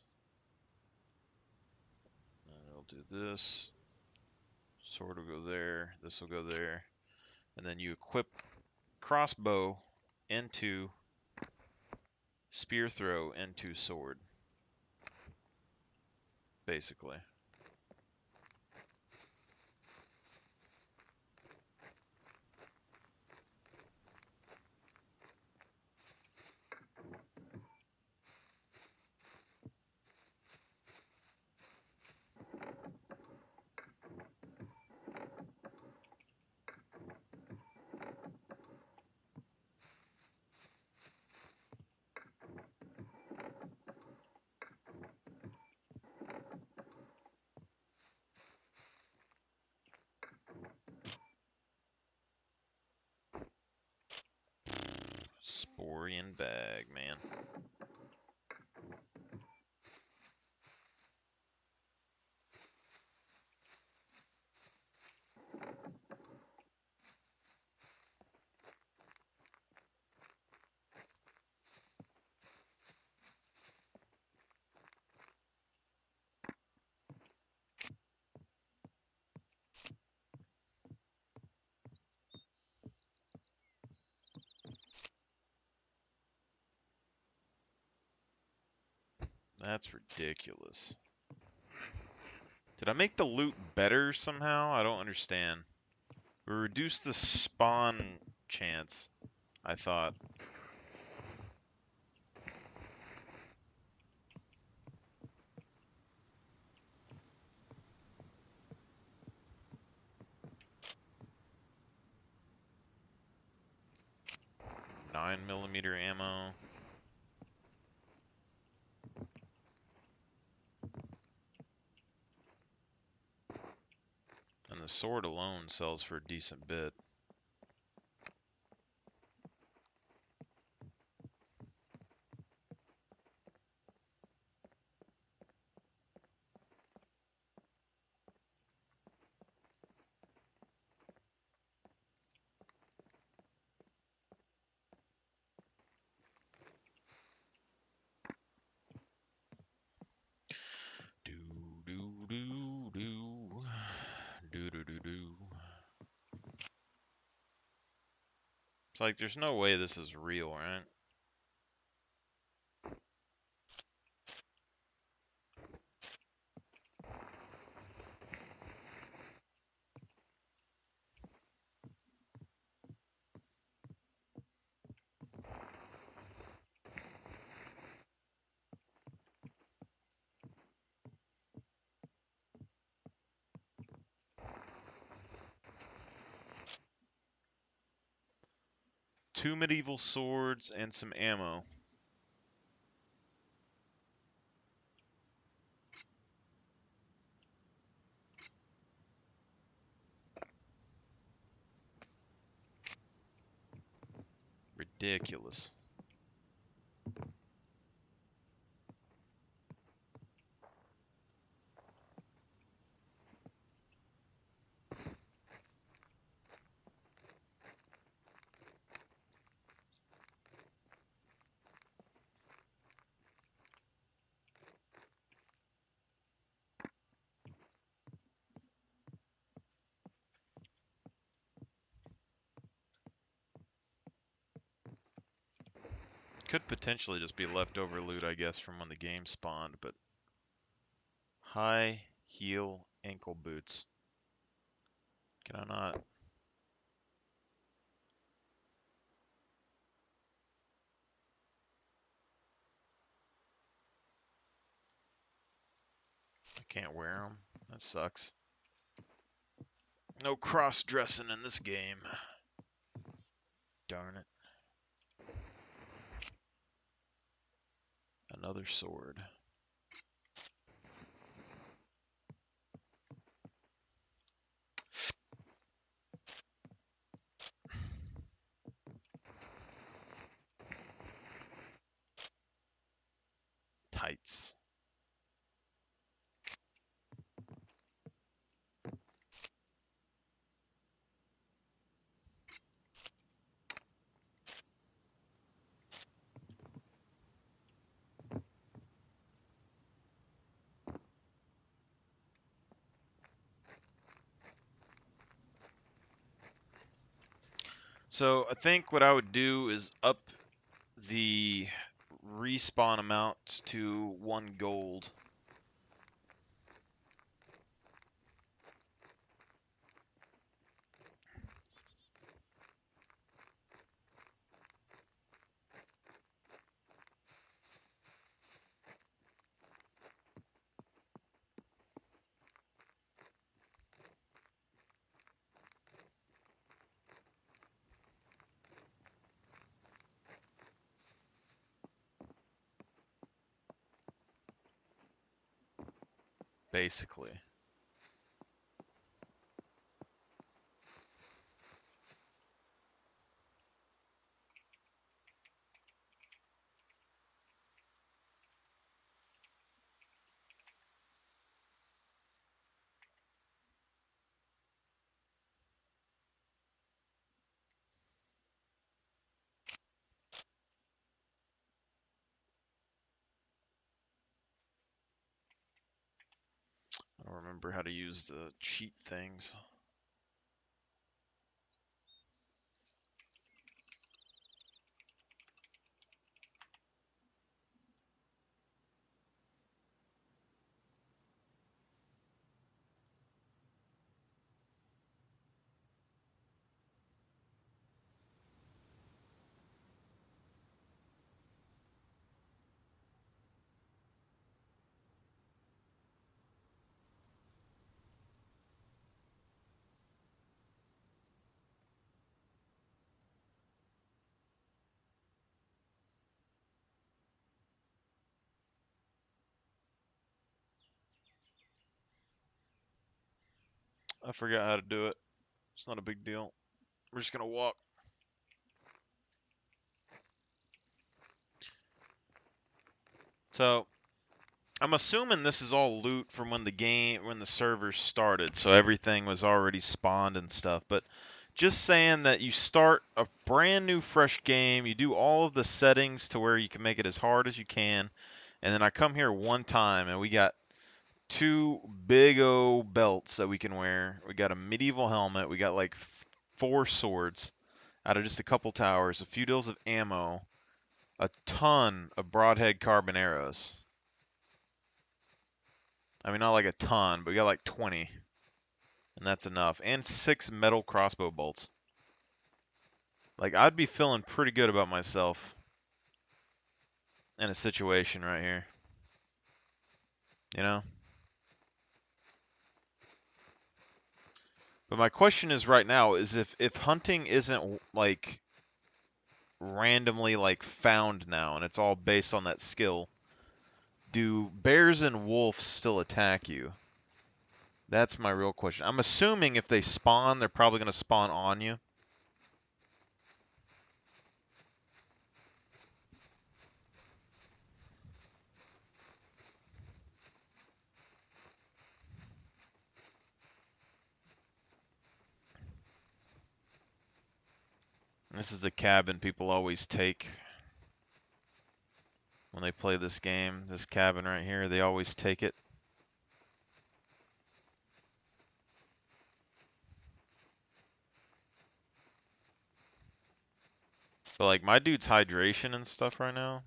and it'll do this, sword will go there, this will go there, and then you equip crossbow into spear throw into sword, basically. Sporian bag, man. That's ridiculous. Did I make the loot better somehow? I don't understand. We reduced the spawn chance, I thought. $9mm ammo. And the sword alone sells for a decent bit. Do do do do do do do do. It's like there's no way this is real, right? Two medieval swords and some ammo. Ridiculous. Could potentially just be leftover loot, I guess, from when the game spawned, but high heel ankle boots. Can I not? I can't wear them. That sucks. No cross-dressing in this game. Darn it. Another sword. Tights. So I think what I would do is up the respawn amount to 1 gold. Basically. I don't remember how to use the cheat things. I forgot how to do it. It's not a big deal. We're just gonna walk. So I'm assuming this is all loot from when the server started, so everything was already spawned and stuff. But just saying that you start a brand new fresh game, you do all of the settings to where you can make it as hard as you can, and then I come here one time and we got 2 big O belts that we can wear. We got a medieval helmet, we got like 4 swords out of just a couple towers, a few deals of ammo, a ton of broadhead carbon arrows. I mean, not like a ton, but we got like 20. And that's enough. And 6 metal crossbow bolts. Like, I'd be feeling pretty good about myself in a situation right here. You know? But my question is right now is if hunting isn't, like, randomly, like, found now, and it's all based on that skill, do bears and wolves still attack you? That's my real question. I'm assuming if they spawn, they're probably going to spawn on you. This is the cabin people always take when they play this game. This cabin right here, they always take it. But like my dude's hydration and stuff right now.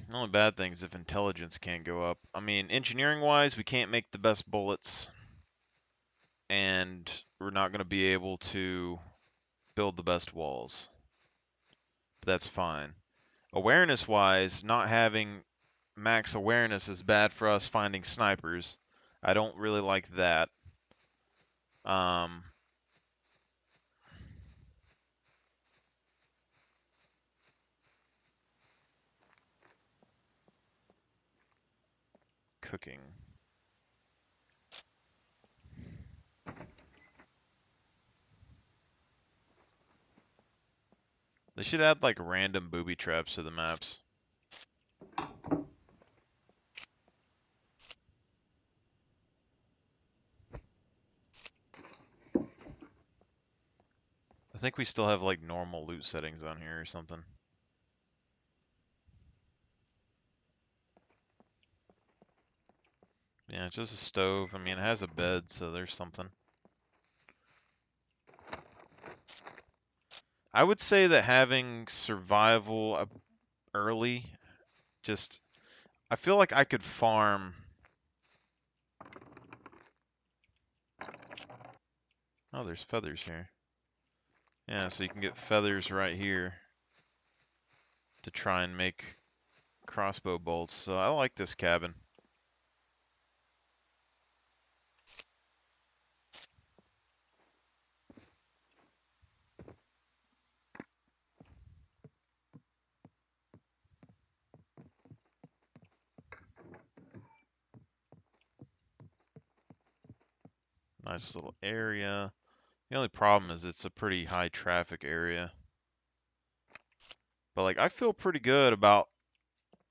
The only bad thing is if intelligence can't go up. I mean, engineering wise, we can't make the best bullets, and we're not going to be able to build the best walls. But that's fine. Awareness wise, not having max awareness is bad for us finding snipers. I don't really like that. Um, cooking. They should add like random booby traps to the maps. I think we still have like normal loot settings on here or something. Yeah, it's just a stove. I mean, it has a bed, so there's something. I would say that having survival early, just I feel like I could farm. Oh, there's feathers here. Yeah, so you can get feathers right here to try and make crossbow bolts. So I like this cabin. Nice little area. The only problem is it's a pretty high traffic area. But like I feel pretty good about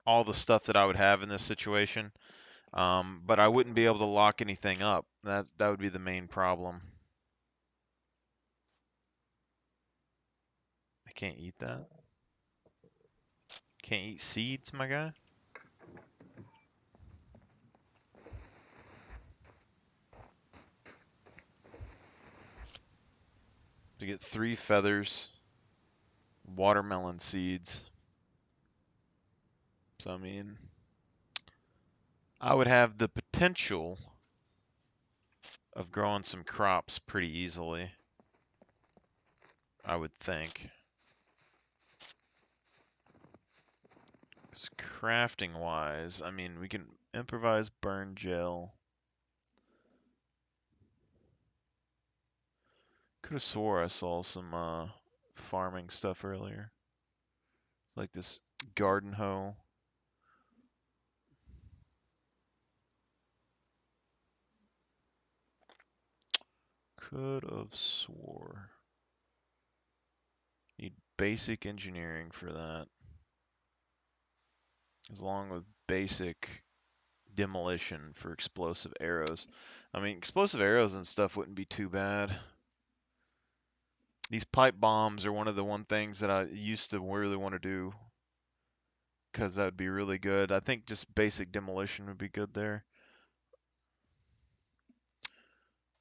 all the stuff that I would have in this situation. But I wouldn't be able to lock anything up. That would be the main problem. I can't eat that. Can't eat seeds, my guy. To get 3 feathers, watermelon seeds. So I mean, I would have the potential of growing some crops pretty easily. I would think. 'Cause crafting wise, I mean, we can improvise burn gel. Could have swore I saw some farming stuff earlier. Like this garden hoe. Could have swore. Need basic engineering for that. As long with basic demolition for explosive arrows. I mean, explosive arrows and stuff wouldn't be too bad. These pipe bombs are one of the things that I used to really want to do because that would be really good. I think just basic demolition would be good there.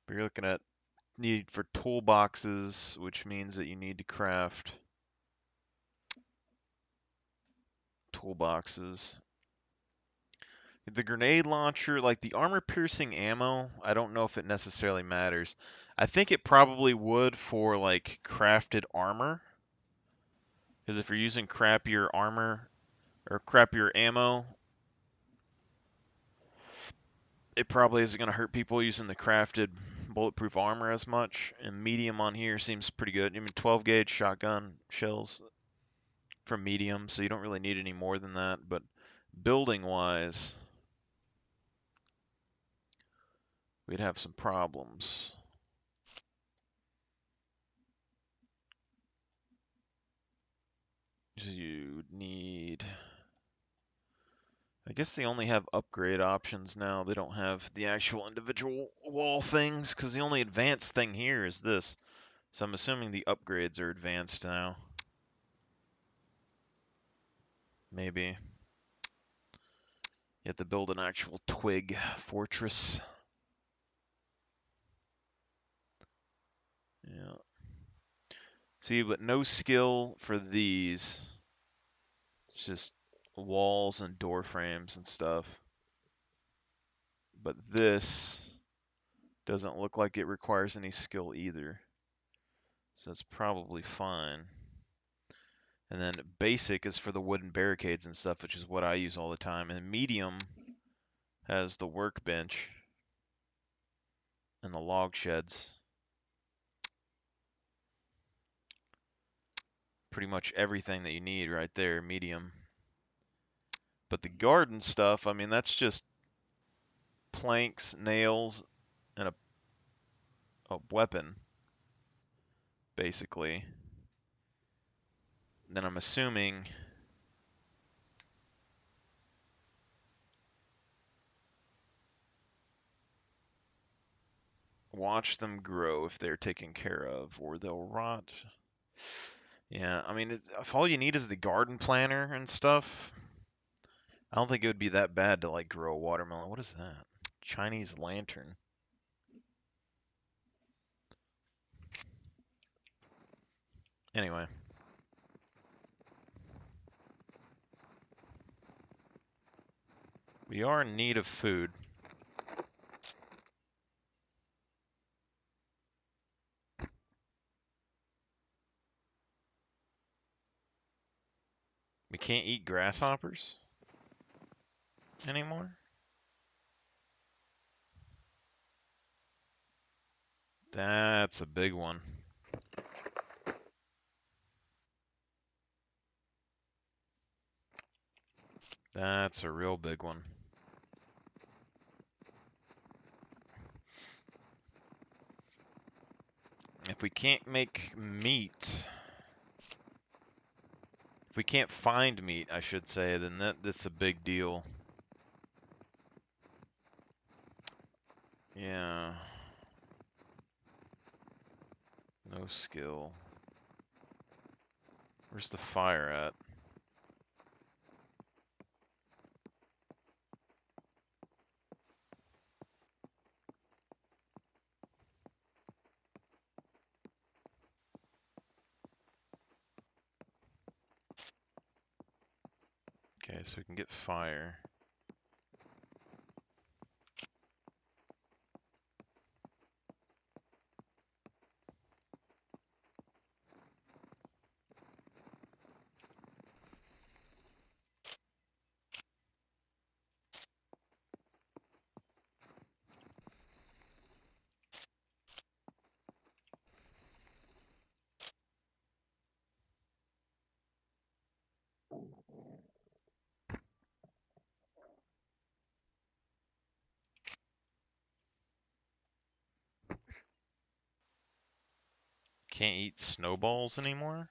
But you're looking at need for toolboxes, which means that you need to craft toolboxes. The grenade launcher, like the armor piercing ammo, I don't know if it necessarily matters. I think it probably would for like crafted armor. Because if you're using crappier armor or crappier ammo, it probably isn't going to hurt people using the crafted bulletproof armor as much. And medium on here seems pretty good. I mean, 12 gauge shotgun shells from medium, so you don't really need any more than that. But building wise, we'd have some problems. You need a guess they only have upgrade options now. They don't have the actual individual wall things, because the only advanced thing here is this. So I'm assuming the upgrades are advanced now. Maybe. You have to build an actual twig fortress. Yeah. See, but no skill for these. It's just walls and door frames and stuff. But this doesn't look like it requires any skill either. So it's probably fine. And then basic is for the wooden barricades and stuff, which is what I use all the time. And medium has the workbench and the log sheds. Pretty much everything that you need right there, medium. But the garden stuff, I mean, that's just planks, nails, and a weapon, basically. Then I'm assuming watch them grow if they're taken care of, or they'll rot. Yeah, I mean, if all you need is the garden planter and stuff, I don't think it would be that bad to like grow a watermelon. What is that? Chinese lantern. Anyway, we are in need of food. We can't eat grasshoppers anymore. That's a big one. That's a real big one. If we can't make meat, if we can't find meat, I should say, then that's a big deal. Yeah. No skill. Where's the fire at? Okay, so we can get fire. Can't eat snowballs anymore?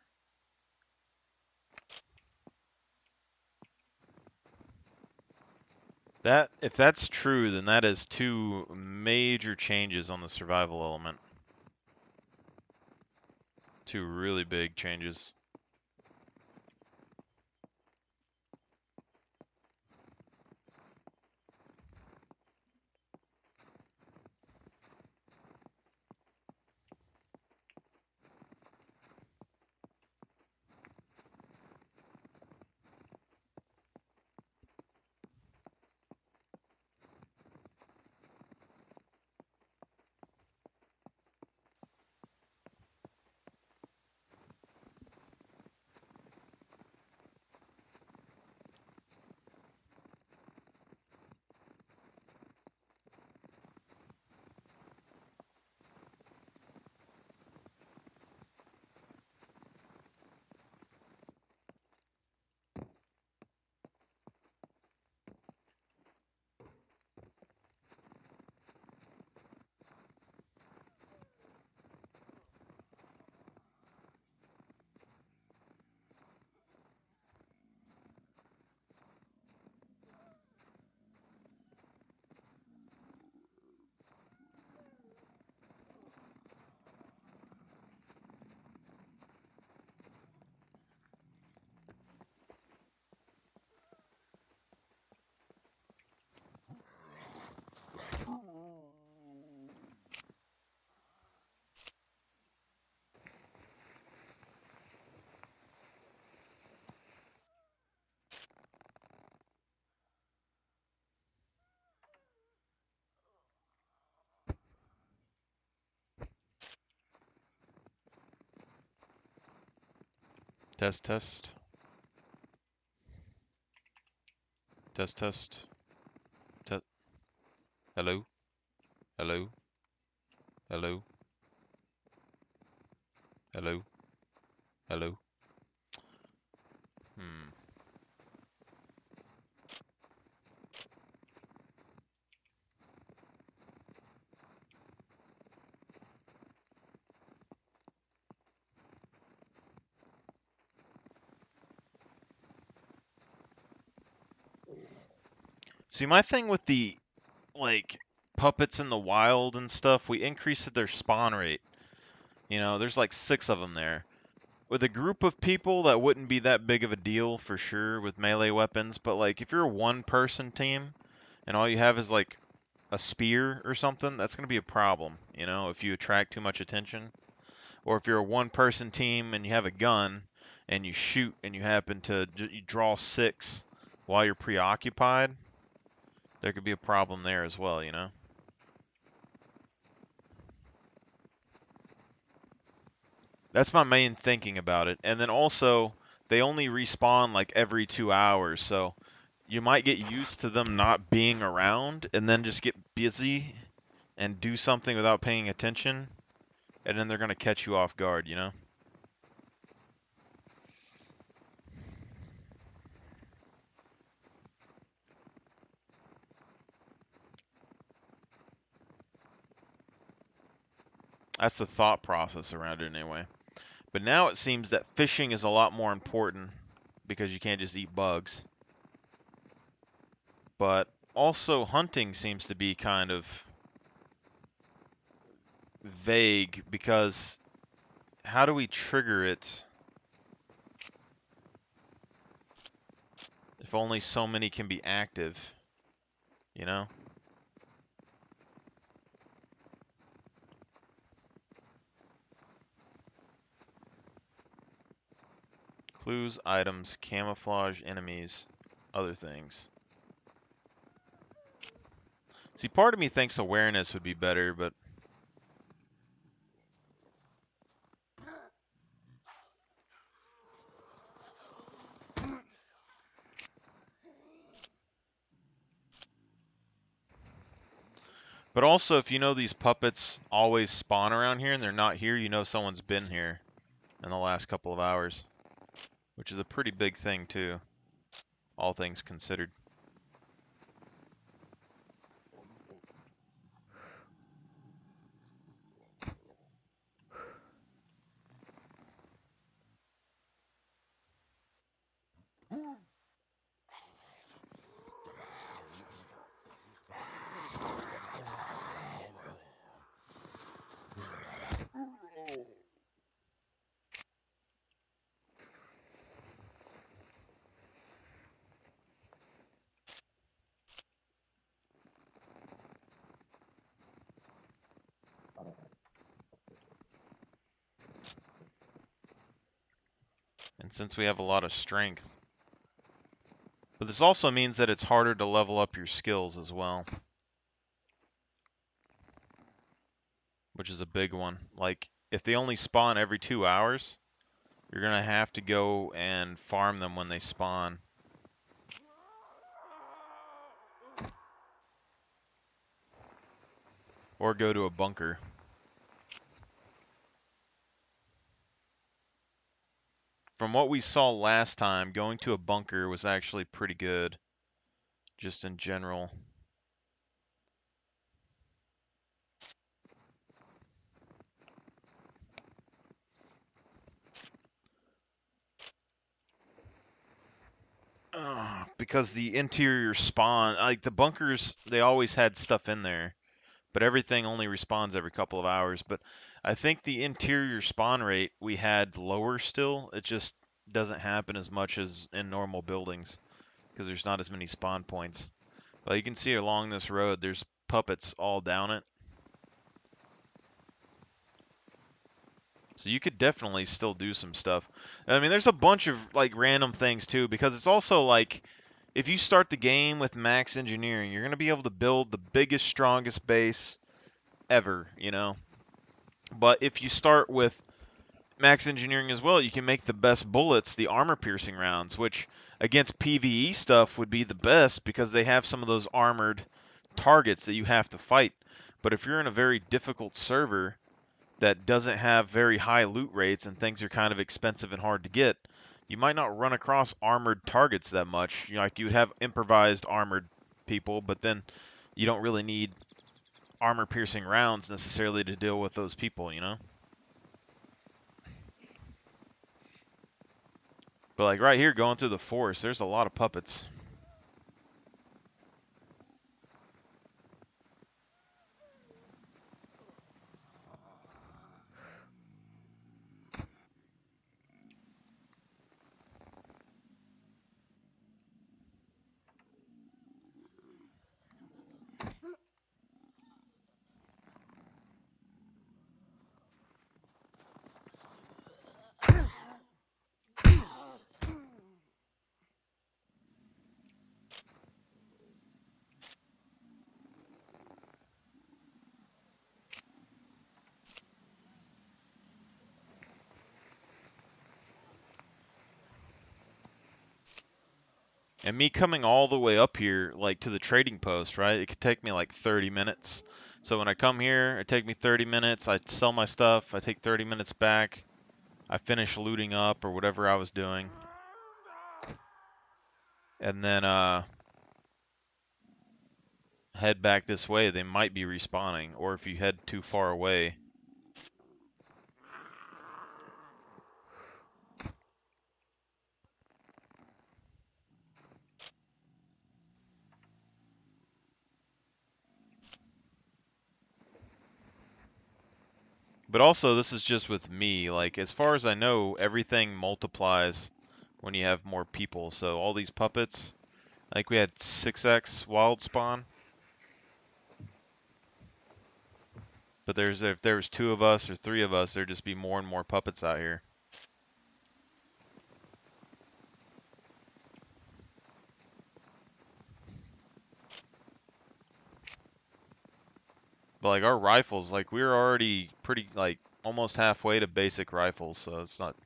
If that's true, then that is two major changes on the survival element. Two really big changes. Test, test. Test, test. Test. Hello? Hello? Hello? Hello? Hello? Hmm. See, my thing with the, like, puppets in the wild and stuff, we increased their spawn rate. You know, there's like 6 of them there. With a group of people, that wouldn't be that big of a deal for sure with melee weapons, but like if you're a one-person team and all you have is like a spear or something, that's going to be a problem, you know, if you attract too much attention. Or if you're a one-person team and you have a gun and you shoot and you happen to you draw 6 while you're preoccupied, there could be a problem there as well, you know. That's my main thinking about it. And then also, they only respawn like every 2 hours, so you might get used to them not being around and then just get busy and do something without paying attention, and then they're going to catch you off guard, you know? That's the thought process around it anyway. But now it seems that fishing is a lot more important because you can't just eat bugs. But also hunting seems to be kind of vague because how do we trigger it if only so many can be active, you know? Clues, items, camouflage, enemies, other things. See, part of me thinks awareness would be better, but also if you know these puppets always spawn around here and they're not here, you know someone's been here in the last couple of hours, which is a pretty big thing too, all things considered. And since we have a lot of strength, but this also means that it's harder to level up your skills as well, which is a big one. Like, if they only spawn every 2 hours, you're going to have to go and farm them when they spawn. Or go to a bunker. From what we saw last time, going to a bunker was actually pretty good, just in general. Because the interior spawn, like the bunkers, they always had stuff in there, but everything only respawns every couple of hours. But I think the interior spawn rate we had lower still. It just doesn't happen as much as in normal buildings because there's not as many spawn points. Well, you can see along this road, there's puppets all down it. So you could definitely still do some stuff. I mean, there's a bunch of like random things too, because it's also like if you start the game with max engineering, you're going to be able to build the biggest, strongest base ever, you know? But if you start with max engineering as well, you can make the best bullets the armor-piercing rounds, which against PvE stuff would be the best because they have some of those armored targets that you have to fight. But if you're in a very difficult server that doesn't have very high loot rates and things are kind of expensive and hard to get, you might not run across armored targets that much. You know, like you would have improvised armored people, but then you don't really need armor-piercing rounds necessarily to deal with those people, you know? But like right here going through the forest, there's a lot of puppets. And me coming all the way up here, like to the trading post, right? It could take me like 30 minutes. So when I come here, it take me 30 minutes. I sell my stuff. I take 30 minutes back. I finish looting up or whatever I was doing. And then head back this way. They might be respawning. Or if you head too far away. But also, this is just with me. Like, as far as I know, everything multiplies when you have more people. So all these puppets, like we had 6x wild spawn. But if there was 2 of us or 3 of us, there'd just be more and more puppets out here. But like our rifles, like we're already pretty like almost halfway to basic rifles, so it's not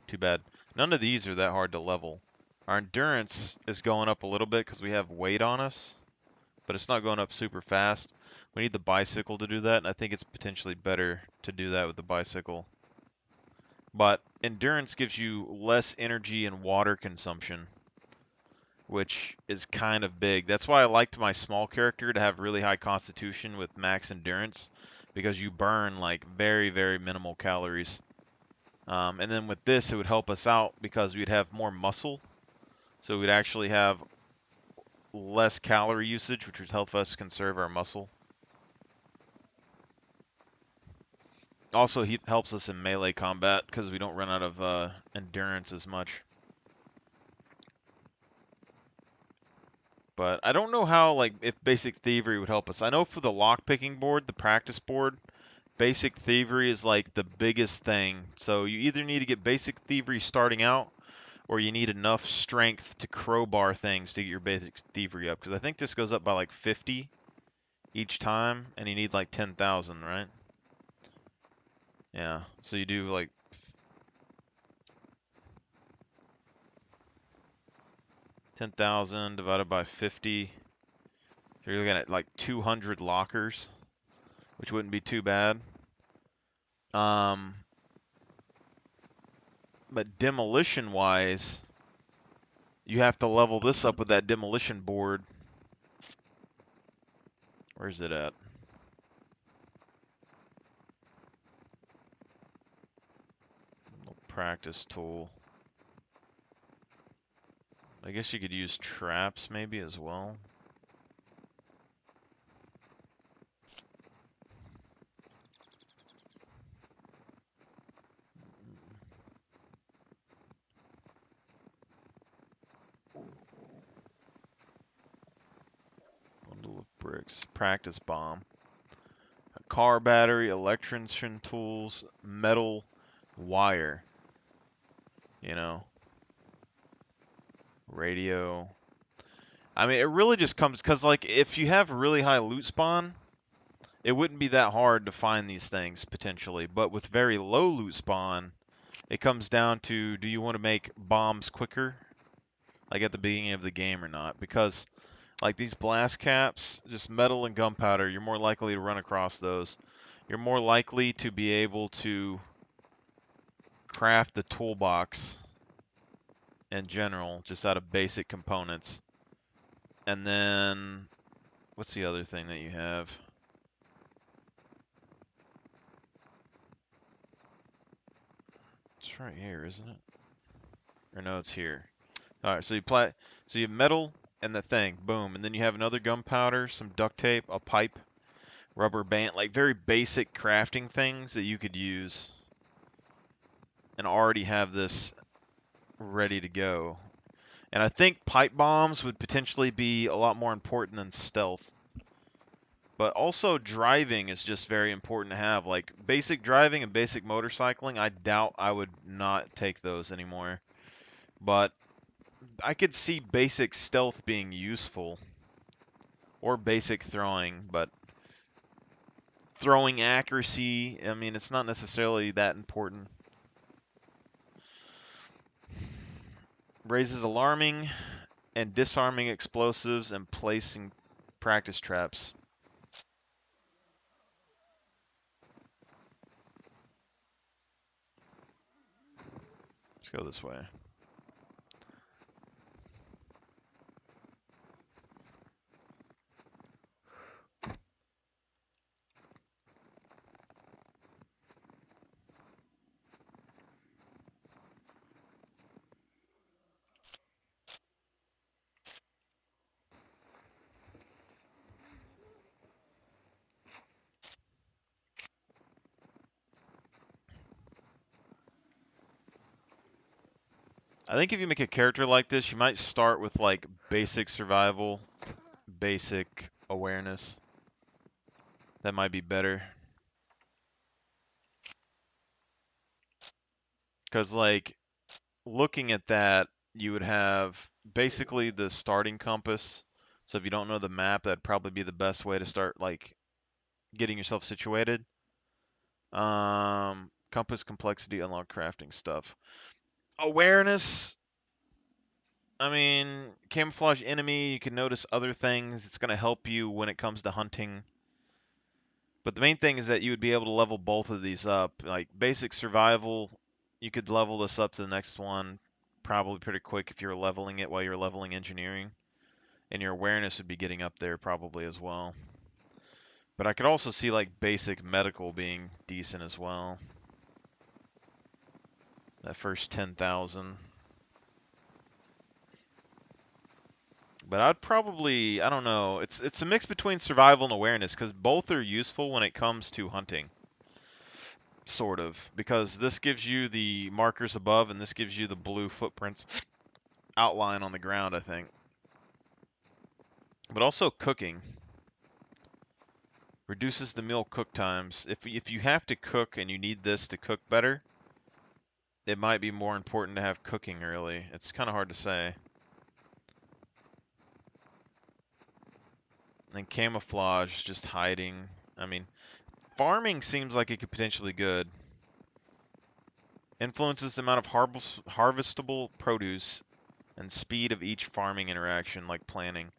too bad. None of these are that hard to level. Our endurance is going up a little bit because we have weight on us, but it's not going up super fast. We need the bicycle to do that, and I think it's potentially better to do that with the bicycle. But endurance gives you less energy and water consumption, which is kind of big. That's why I liked my small character to have really high constitution with max endurance, because you burn like very, very minimal calories. And then with this, it would help us out because we'd have more muscle. So we'd actually have less calorie usage, which would help us conserve our muscle. Also, he helps us in melee combat because we don't run out of endurance as much. But I don't know how, like, if Basic Thievery would help us. I know for the lockpicking board, the practice board, Basic Thievery is like the biggest thing. So you either need to get Basic Thievery starting out, or you need enough strength to crowbar things to get your Basic Thievery up. Because I think this goes up by like 50 each time, and you need like 10,000, right? Yeah, so you do like 10,000 divided by 50. So you're looking at like 200 lockers, which wouldn't be too bad. But demolition-wise, you have to level this up with that demolition board. Where's it at? Practice tool. I guess you could use traps maybe as well. Bundle of bricks. Practice bomb. A car battery, electrician tools, metal wire. You know. Radio. I mean, it really just comes because, like, if you have really high loot spawn, it wouldn't be that hard to find these things potentially. But with very low loot spawn, It comes down to, do you want to make bombs quicker, like at the beginning of the game or not? Because like these blast caps, just metal and gunpowder, you're more likely to run across those. You're more likely to be able to craft the toolbox in general, just out of basic components. And then, what's the other thing that you have? It's right here, isn't it? Or no, it's here. All right, so you have metal and the thing, boom, and then you have another gunpowder, some duct tape, a pipe, rubber band, like very basic crafting things that you could use and already have this ready to go. And I think pipe bombs would potentially be a lot more important than stealth. But also driving is just very important to have. Like basic driving and basic motorcycling, I doubt I would not take those anymore. But I could see basic stealth being useful. Or basic throwing, but throwing accuracy, I mean, it's not necessarily that important. Raises alarming and disarming explosives and placing practice traps. Let's go this way. I think if you make a character like this, you might start with like basic survival, basic awareness. That might be better. Because like looking at that, you would have basically the starting compass. So if you don't know the map, that'd probably be the best way to start like getting yourself situated. Compass, complexity, unlock crafting stuff. Awareness. I mean, camouflage enemy, you can notice other things. It's going to help you when it comes to hunting. But the main thing is that you would be able to level both of these up. Like basic survival, you could level this up to the next one probably pretty quick if you're leveling it while you're leveling engineering. And your awareness would be getting up there probably as well. But I could also see like basic medical being decent as well. That first 10,000. But I'd probably, I don't know, it's a mix between survival and awareness because both are useful when it comes to hunting. Sort of, because this gives you the markers above and this gives you the blue footprints outline on the ground, I think. But also cooking. Reduces the meal cook times. If you have to cook and you need this to cook better, it might be more important to have cooking early. It's kind of hard to say. And camouflage, just hiding. I mean, farming seems like it could potentially be good. Influences the amount of harvestable produce and speed of each farming interaction, like planting.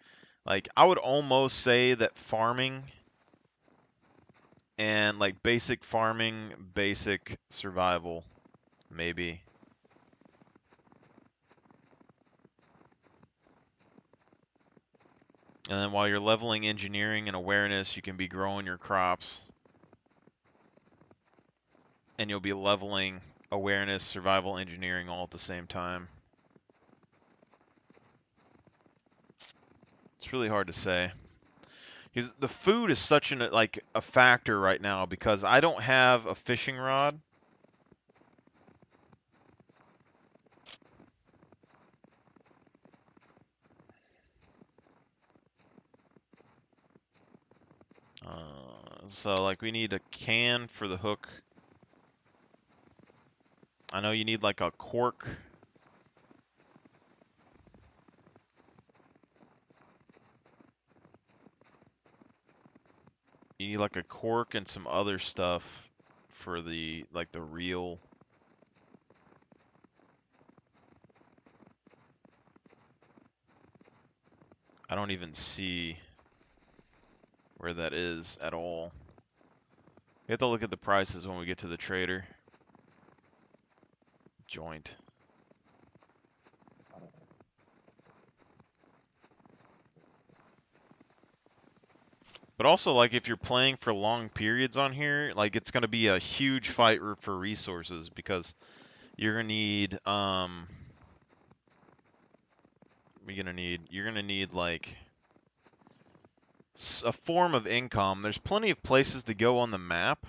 Like, I would almost say that farming and like basic farming, basic survival, maybe. And then while you're leveling engineering and awareness, you can be growing your crops. And you'll be leveling awareness, survival, engineering all at the same time. It's really hard to say. Because the food is such an like a factor right now because I don't have a fishing rod. So like we need a can for the hook. I know you need like a cork. You need like a cork and some other stuff for the like the reel. I don't even see where that is at all. We have to look at the prices when we get to the trader. Joint. But also, like, if you're playing for long periods on here, like, it's going to be a huge fight for resources because you're going to need, you're going to need, like, a form of income. There's plenty of places to go on the map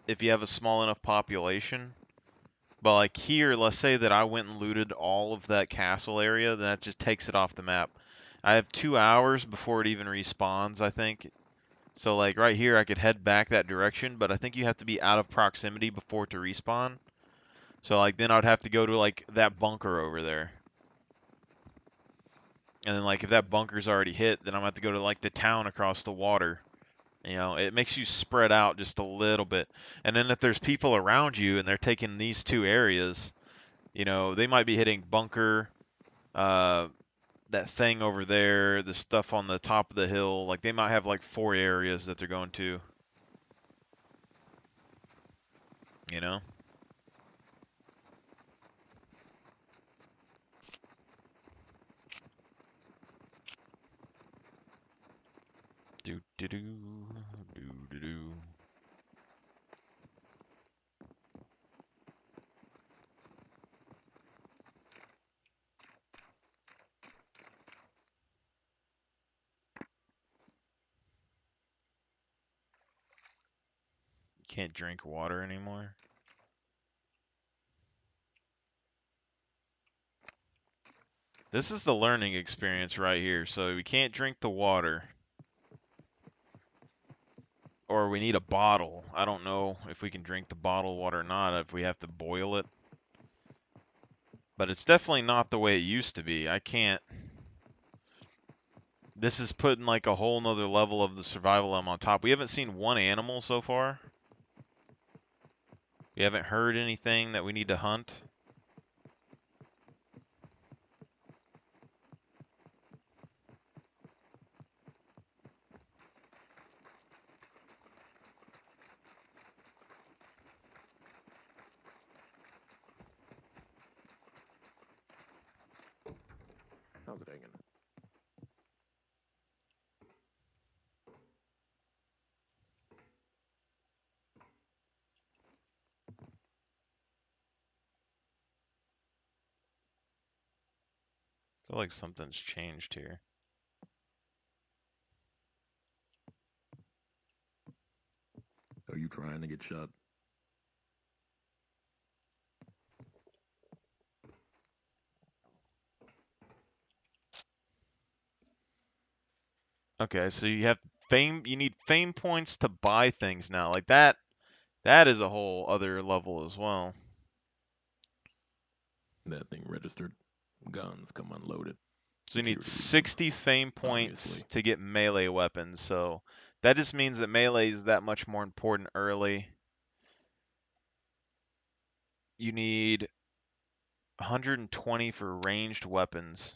if you have a small enough population. But, like, here, let's say that I went and looted all of that castle area, then that just takes it off the map. I have 2 hours before it even respawns, I think. So, like, right here, I could head back that direction, but I think you have to be out of proximity before it to respawn. So, like, then I'd have to go to, like, that bunker over there. And then, like, if that bunker's already hit, then I'm going to have to go to, like, the town across the water. You know, it makes you spread out just a little bit. And then if there's people around you and they're taking these 2 areas, you know, they might be hitting bunker, that thing over there, the stuff on the top of the hill. Like, they might have, like, 4 areas that they're going to. You know? Do do do do do do. Can't drink water anymore. This is the learning experience right here. So we can't drink the water. Or we need a bottle. I don't know if we can drink the bottled water or not, if we have to boil it. But it's definitely not the way it used to be. I can't... This is putting like a whole nother level of the survival on top. We haven't seen one animal so far. We haven't heard anything that we need to hunt. How's it hanging? I feel like something's changed here. Are you trying to get shot? Okay, so you have fame. You need fame points to buy things now. Like that. That is a whole other level as well. That thing registered. Guns come unloaded. So you need Security reasons, 60 fame points obviously. to get melee weapons. So that just means that melee is that much more important early. You need 120 for ranged weapons.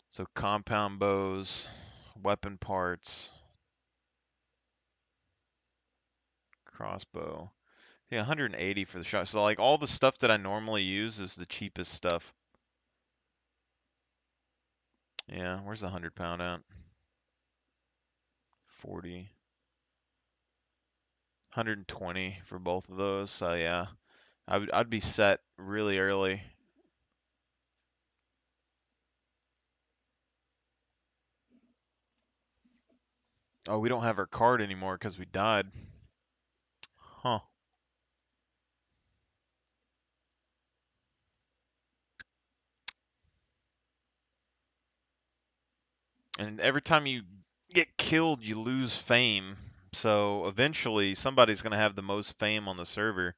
So compound bows, weapon parts, crossbow. Yeah, 180 for the shot. So like all the stuff that I normally use is the cheapest stuff. Yeah, where's the 100 pound at? 40. 120 for both of those. So yeah, I'd be set really early. Oh, we don't have our card anymore because we died. Huh. And every time you get killed, you lose fame. So eventually, somebody's going to have the most fame on the server.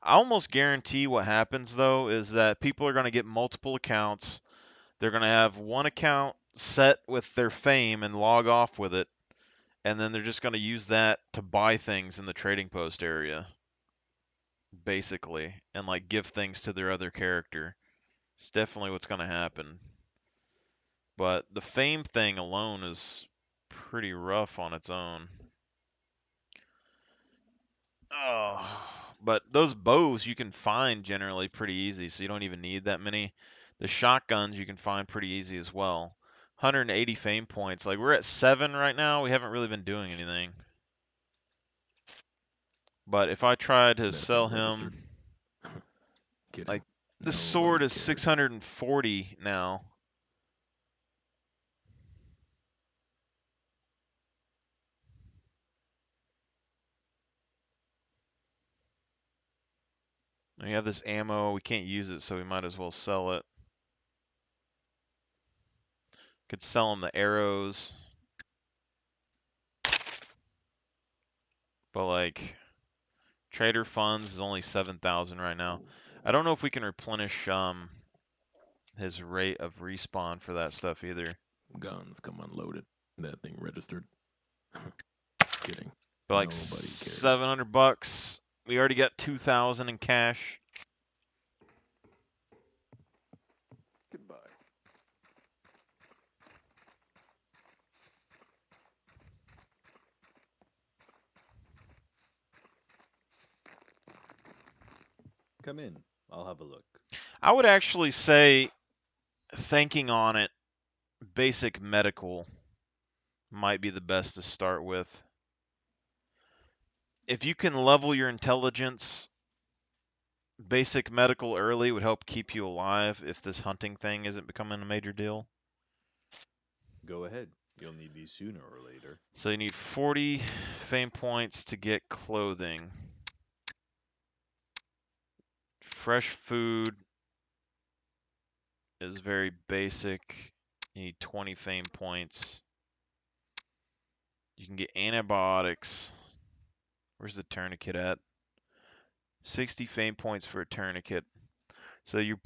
I almost guarantee what happens, though, is that people are going to get multiple accounts. They're going to have one account set with their fame and log off with it. And then they're just going to use that to buy things in the trading post area, basically, and like give things to their other character. It's definitely what's going to happen. But the fame thing alone is pretty rough on its own. Oh, but those bows you can find generally pretty easy, so you don't even need that many. The shotguns you can find pretty easy as well. 180 fame points. Like, we're at 7 right now. We haven't really been doing anything. But if I try to That sell thing registered? him, Kidding. like, the Nobody sword is cares. 640 now. We have this ammo. We can't use it, so we might as well sell it. Could sell him the arrows. But, like, trader funds is only 7,000 right now. I don't know if we can replenish his rate of respawn for that stuff either. Guns come unloaded. That thing registered? Kidding. But like Nobody cares. $700. We already got 2,000 in cash. Goodbye. Come in. I'll have a look. I would actually say, thinking on it, basic medical might be the best to start with. If you can level your intelligence, basic medical early would help keep you alive if this hunting thing isn't becoming a major deal. Go ahead. You'll need these sooner or later. So you need 40 fame points to get clothing. Fresh food is very basic. You need 20 fame points. You can get antibiotics. Where's the tourniquet at? 60 fame points for a tourniquet. So you're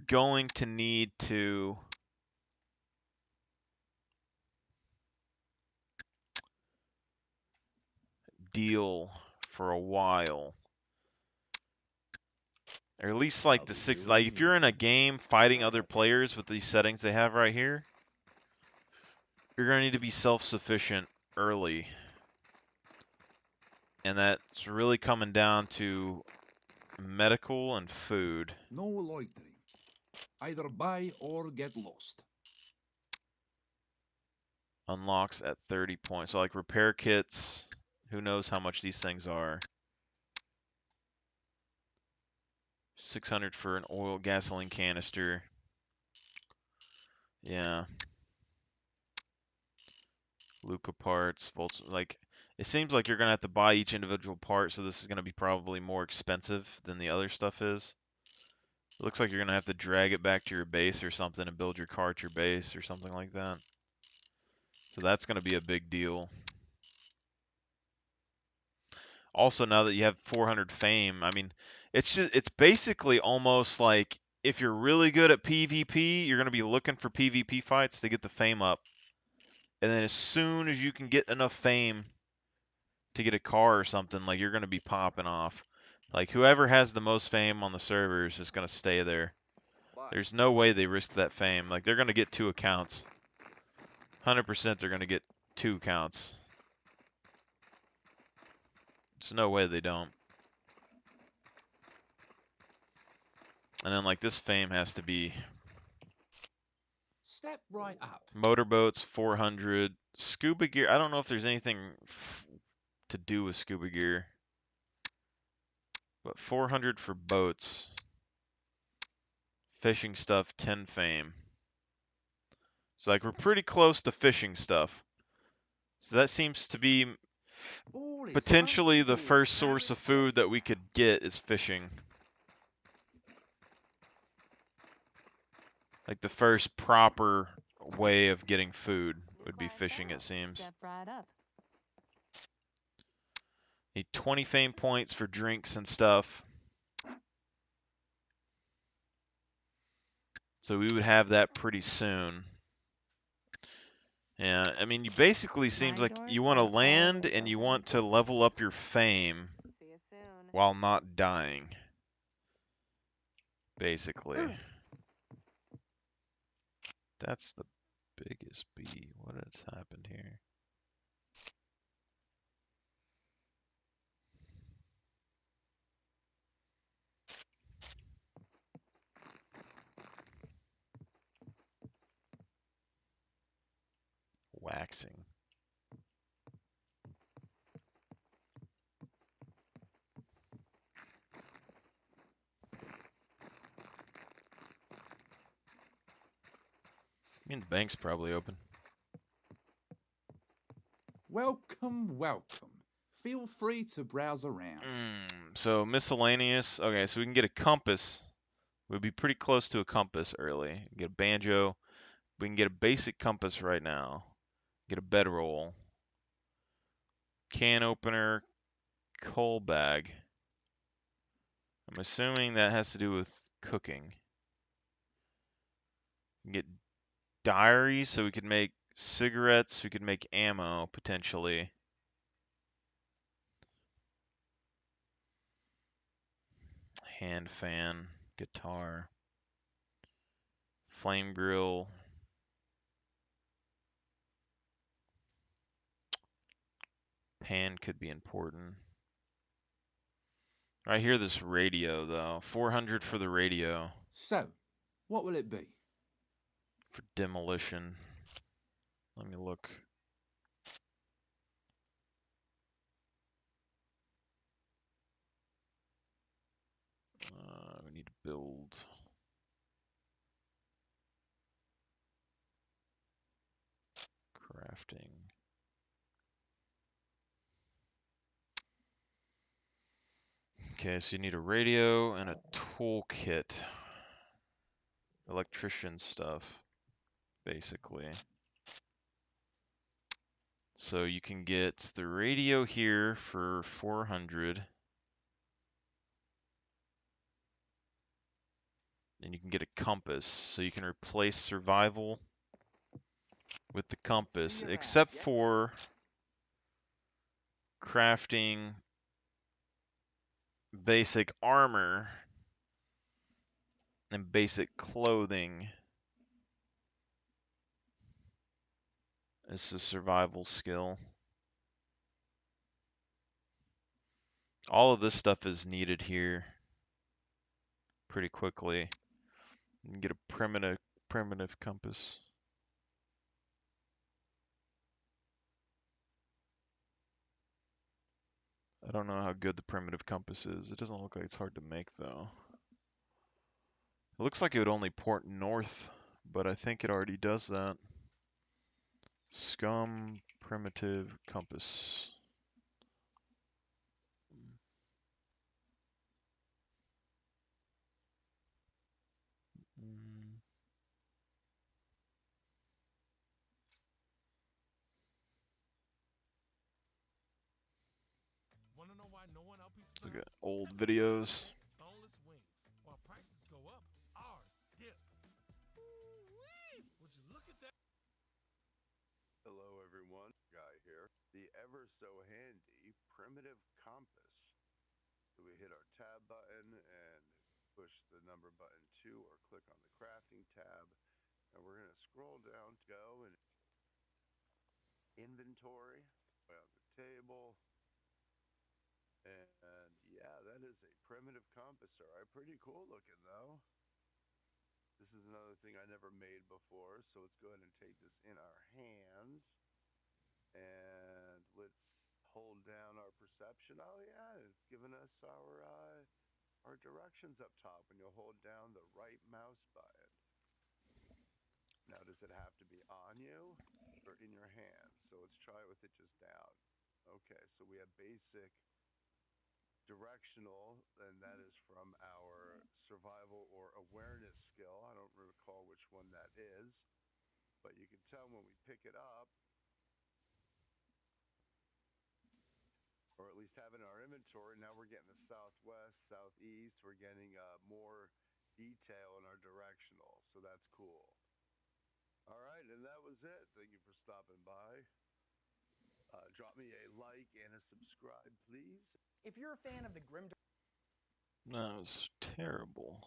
going to need to deal for a while. Or at least like I'll the be 6, here like when if you you're need in a me. game fighting other players with these settings they have right here, you're going to need to be self-sufficient early. And that's really coming down to medical and food. No loitering. Either buy or get lost. Unlocks at 30 points. So like repair kits, who knows how much these things are. 600 for an oil gasoline canister. Yeah. Luca parts, bolts, like it seems like you're gonna have to buy each individual part, so this is gonna be probably more expensive than the other stuff is. It looks like you're gonna have to drag it back to your base or something and build your car at your base or something like that. So that's gonna be a big deal. Also, now that you have 400 fame, I mean, it's basically almost like if you're really good at PvP, you're gonna be looking for PvP fights to get the fame up. And then as soon as you can get enough fame to get a car or something, like you're gonna be popping off. Like whoever has the most fame on the server is just gonna stay there. There's no way they risk that fame. Like they're gonna get 2 accounts. 100% they're gonna get 2 accounts. There's no way they don't. And then like this fame has to be Step right up. motorboats 400, scuba gear. I don't know if there's anything to do with scuba gear, but 400 for boats. Fishing stuff 10 fame. So like we're pretty close to fishing stuff. So that seems to be All is potentially hunky the dory, first source of Harry. food that we could get is fishing. Like the first proper way of getting food would be fishing, it seems. Step right up. Need 20 fame points for drinks and stuff. So we would have that pretty soon. Yeah, I mean, you basically seems like you want to land and you want to level up your fame See you soon. while not dying. basically. That's the biggest bee. What has happened here? Waxing. I mean, the bank's probably open. Welcome, welcome. Feel free to browse around. So miscellaneous. Okay, so we can get a compass. We'd be pretty close to a compass early. Get a banjo. We can get a basic compass right now. Get a bedroll. Can opener. Coal bag. I'm assuming that has to do with cooking. We can get diaries, so we could make cigarettes. We could make ammo potentially. Hand fan, guitar, flame grill. Pan could be important. I hear this radio though. 400 for the radio. So, what will it be? For demolition. Let me look. We need to build. Crafting. Okay, so you need a radio and a toolkit. Electrician stuff, basically. So you can get the radio here for 400. And you can get a compass, so you can replace survival with the compass, except for crafting basic armor and basic clothing. It's a survival skill. All of this stuff is needed here pretty quickly. You can get a primitive compass. I don't know how good the primitive compass is. It doesn't look like it's hard to make though. It looks like it would only port north, but I think it already does that. Scum primitive compass. Let's look at old videos. Hello everyone, Guy here. The ever so handy primitive compass. So we hit our tab button and push the number button 2 or click on the crafting tab. And we're going to scroll down to go and inventory, way on the table. And yeah, that is a primitive compass. All right, pretty cool looking though. This is another thing I never made before, so let's go ahead and take this in our hands. And let's hold down our perception. Oh yeah, it's giving us our directions up top when you hold down the right mouse button. Now, does it have to be on you or in your hand? So let's try it with it just down. Okay, so we have basic directional, and that is from our survival or awareness skill. I don't recall which one that is, but you can tell when we pick it up, or at least have it in our inventory. Now we're getting the southwest, southeast. We're getting more detail in our directional, so that's cool. All right, and that was it. Thank you for stopping by. Drop me a like and a subscribe, please. If you're a fan of the Grim That was terrible.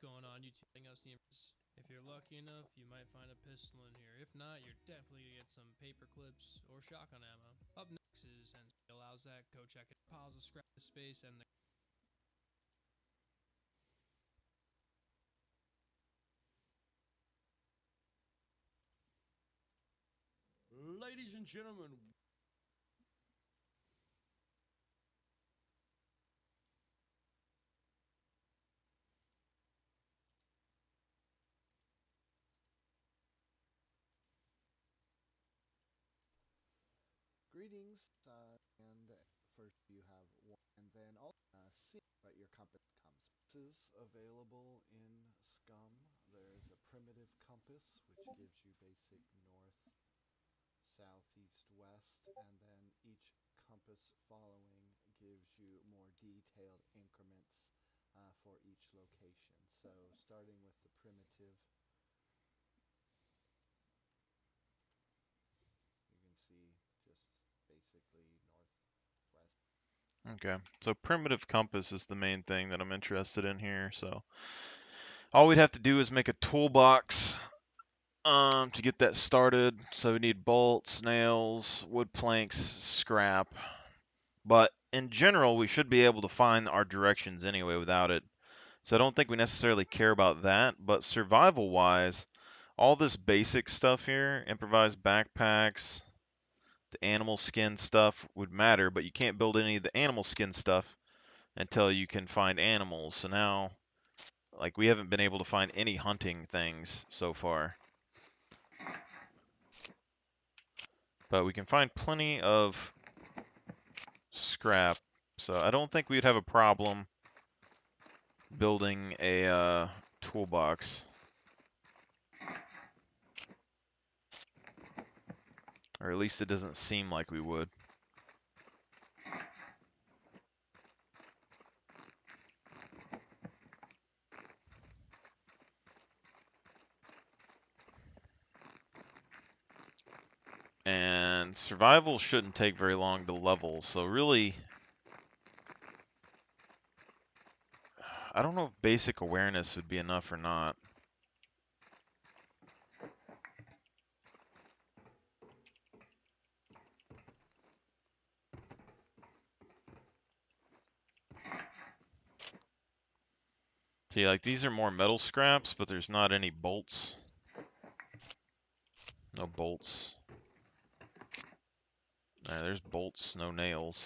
going on YouTube. If you're lucky enough, you might find a pistol in here. If not, you're definitely gonna get some paper clips or shotgun ammo. Up next is and allows that. Go check it. Piles of scrap space and the Ladies and gentlemen, Greetings, and first you have one, and then also see, but your compass comes. This is available in Scum. There's a primitive compass, which gives you basic north, south, east, west, and then each compass following gives you more detailed increments for each location. So starting with the primitive, you can see just basically northwest. Okay, so primitive compass is the main thing that I'm interested in here. So all we'd have to do is make a toolbox to get that started. So we need bolts, nails, wood planks, scrap. But in general, we should be able to find our directions anyway without it. So I don't think we necessarily care about that. But survival-wise, all this basic stuff here, improvised backpacks, the animal skin stuff would matter, but you can't build any of the animal skin stuff until you can find animals. So now, like, we haven't been able to find any hunting things so far. But we can find plenty of scrap, so I don't think we'd have a problem building a toolbox. Or at least it doesn't seem like we would. And survival shouldn't take very long to level, so really, I don't know if basic awareness would be enough or not. See, like, these are more metal scraps, but there's not any bolts. No bolts. There's bolts, no nails.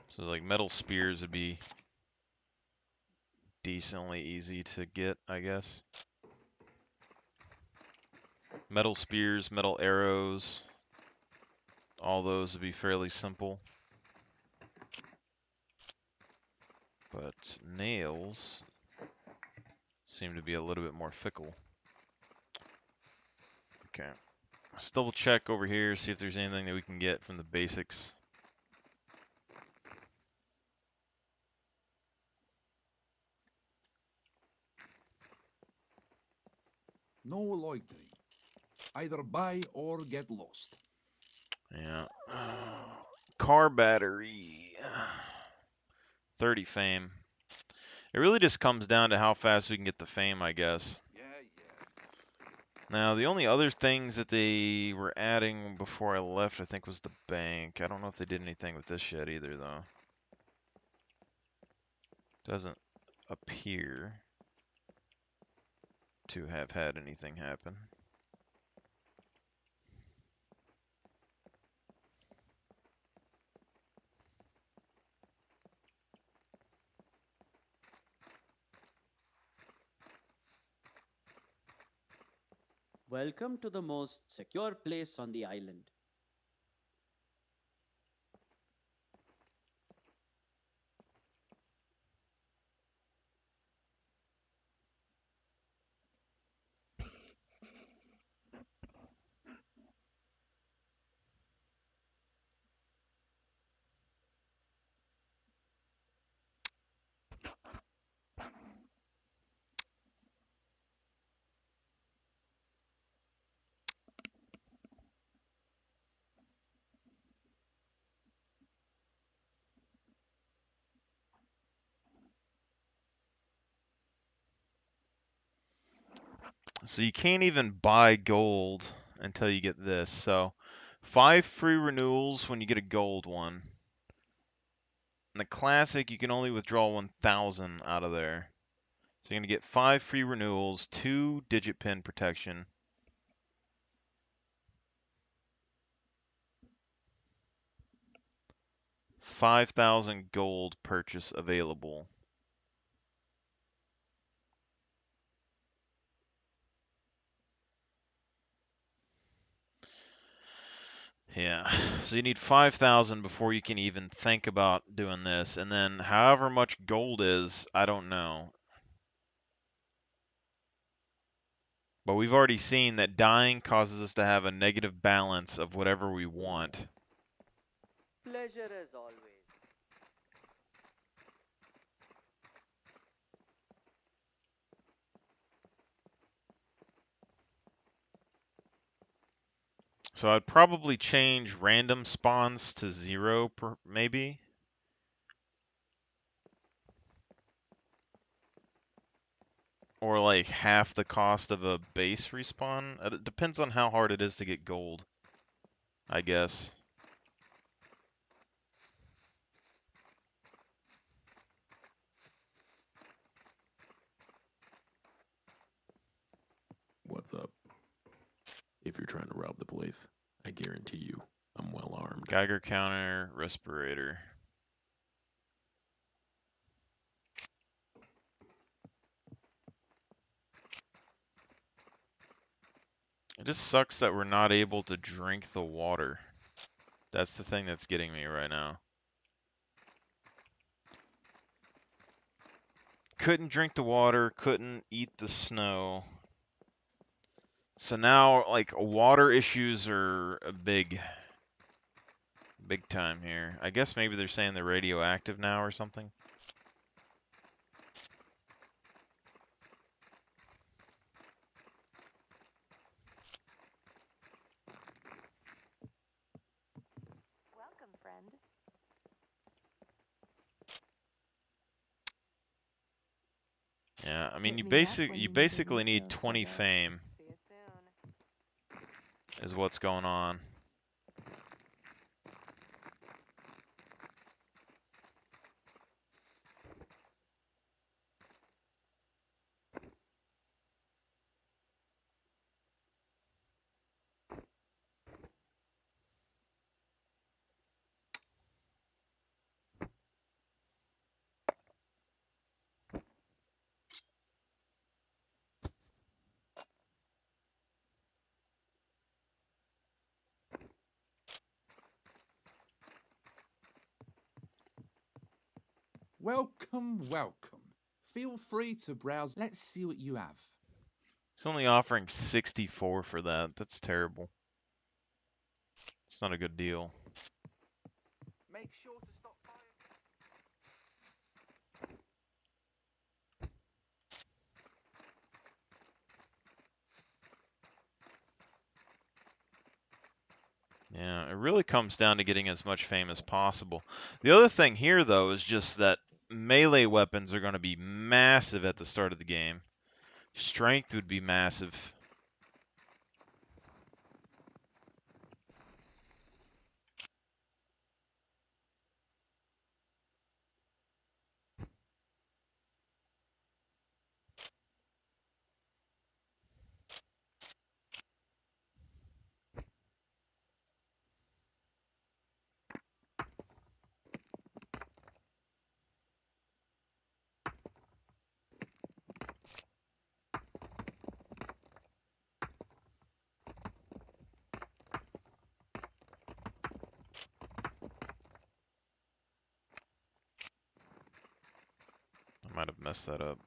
So, like, metal spears would be decently easy to get, I guess. Metal spears, metal arrows, all those would be fairly simple. But nails seem to be a little bit more fickle. Okay. Let's double check over here, see if there's anything that we can get from the basics. No loitering. Either buy or get lost. Yeah. Car battery. 30 fame. It really just comes down to how fast we can get the fame, I guess. Yeah. Now, the only other things that they were adding before I left, I think, was the bank. I don't know if they did anything with this yet either, though. Doesn't appear to have had anything happen. Welcome to the most secure place on the island. So you can't even buy gold until you get this. So 5 free renewals when you get a gold one. In the classic, you can only withdraw 1,000 out of there. So you're going to get 5 free renewals, 2 digit pin protection. $5,000 gold purchase available. Yeah, so you need 5,000 before you can even think about doing this, and then however much gold is, I don't know. But we've already seen that dying causes us to have a negative balance of whatever we want. Pleasure as always. So I'd probably change random spawns to 0 maybe. Or like half the cost of a base respawn. It depends on how hard it is to get gold, I guess. What's up? If you're trying to rob the place, I guarantee you, I'm well armed. Geiger counter, respirator. It just sucks that we're not able to drink the water. That's the thing that's getting me right now. Couldn't drink the water, couldn't eat the snow. So now, like, water issues are a big time here. I guess maybe they're saying they're radioactive now or something. Welcome, friend. Yeah, I mean, Hit you me up when you you need a basically need refill, 20 kiddo. fame See you soon. is what's going on. Welcome, welcome. Feel free to browse. Let's see what you have. It's only offering 64 for that. That's terrible. It's not a good deal. Make sure to stop by. Yeah, it really comes down to getting as much fame as possible. The other thing here, though, is just that melee weapons are going to be massive at the start of the game. Strength would be massive. I might have messed that up.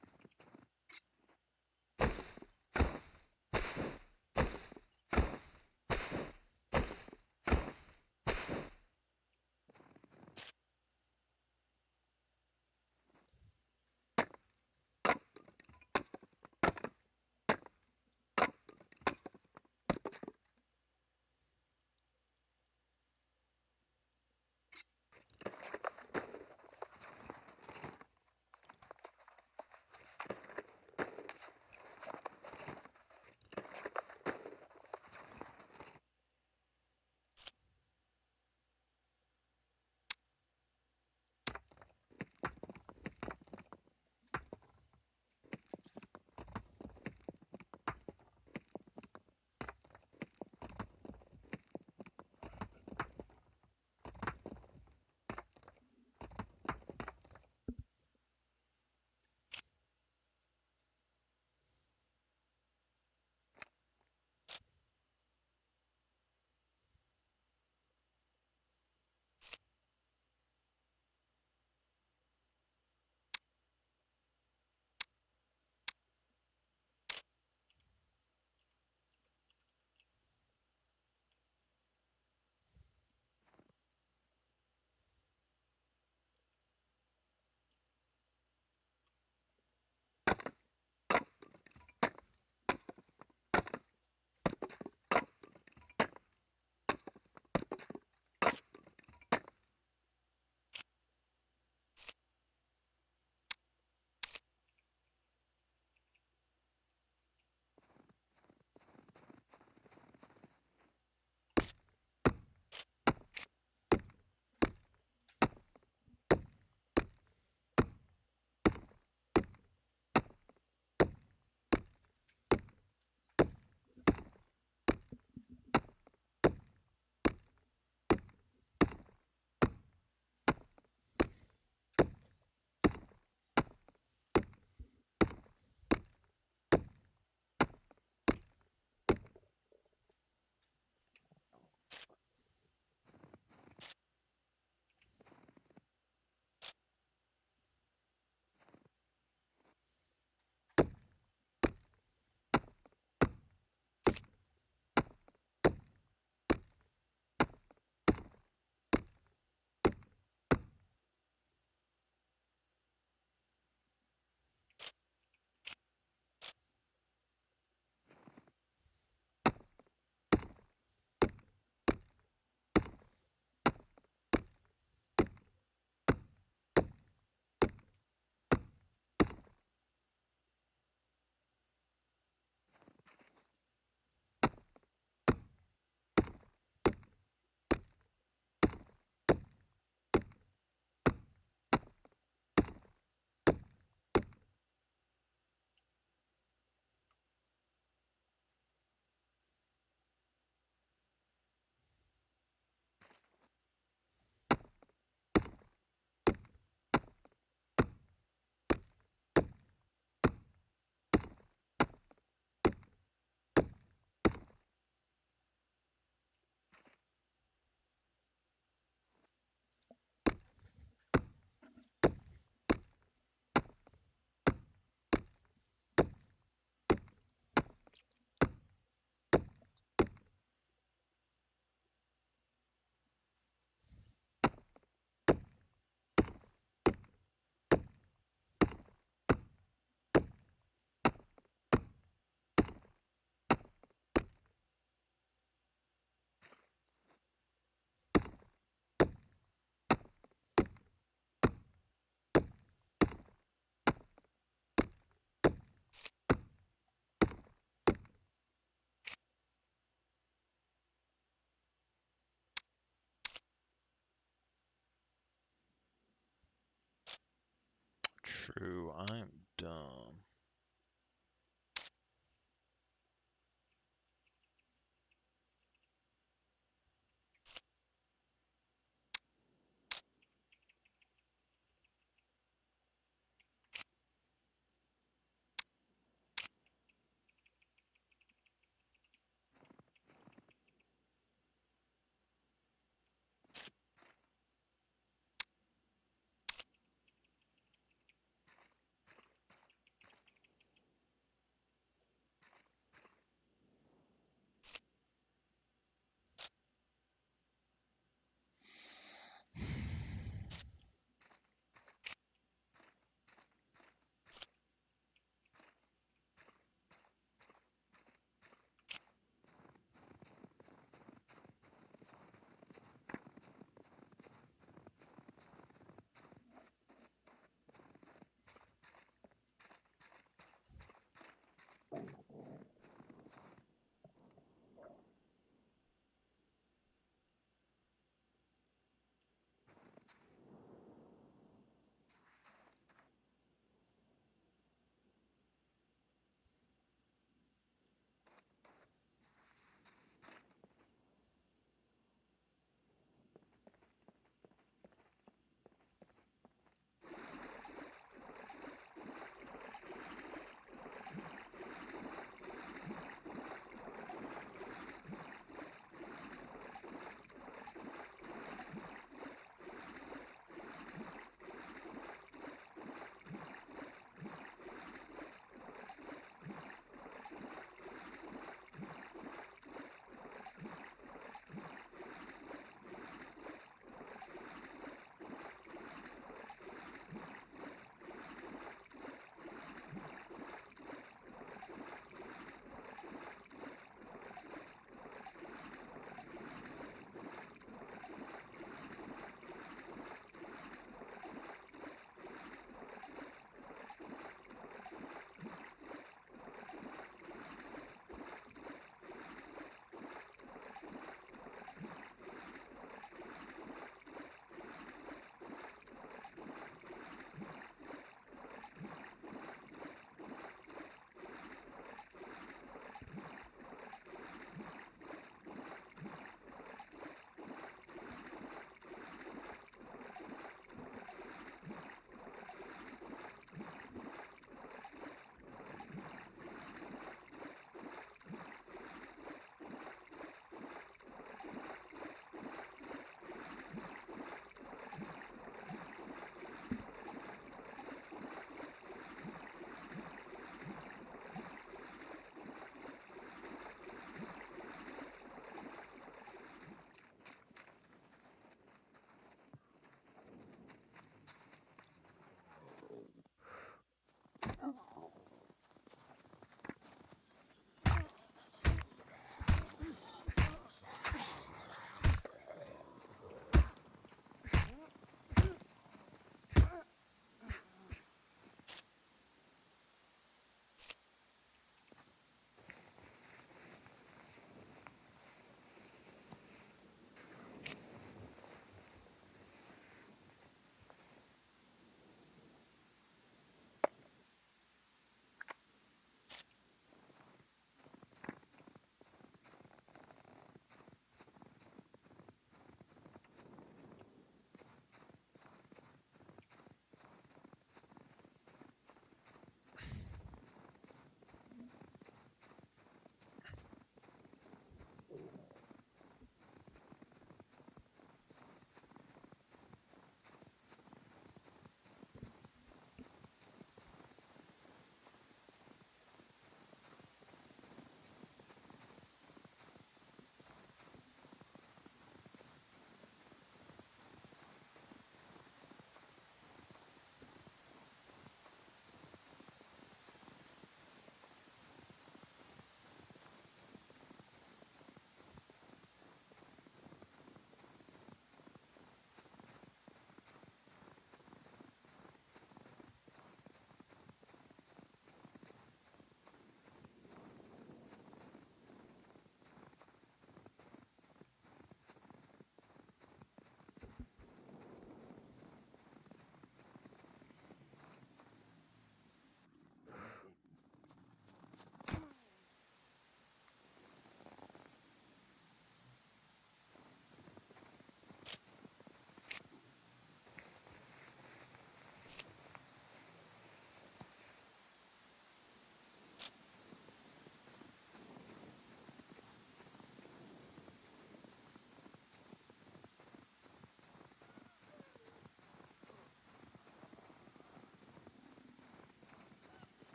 true. I'm dumb.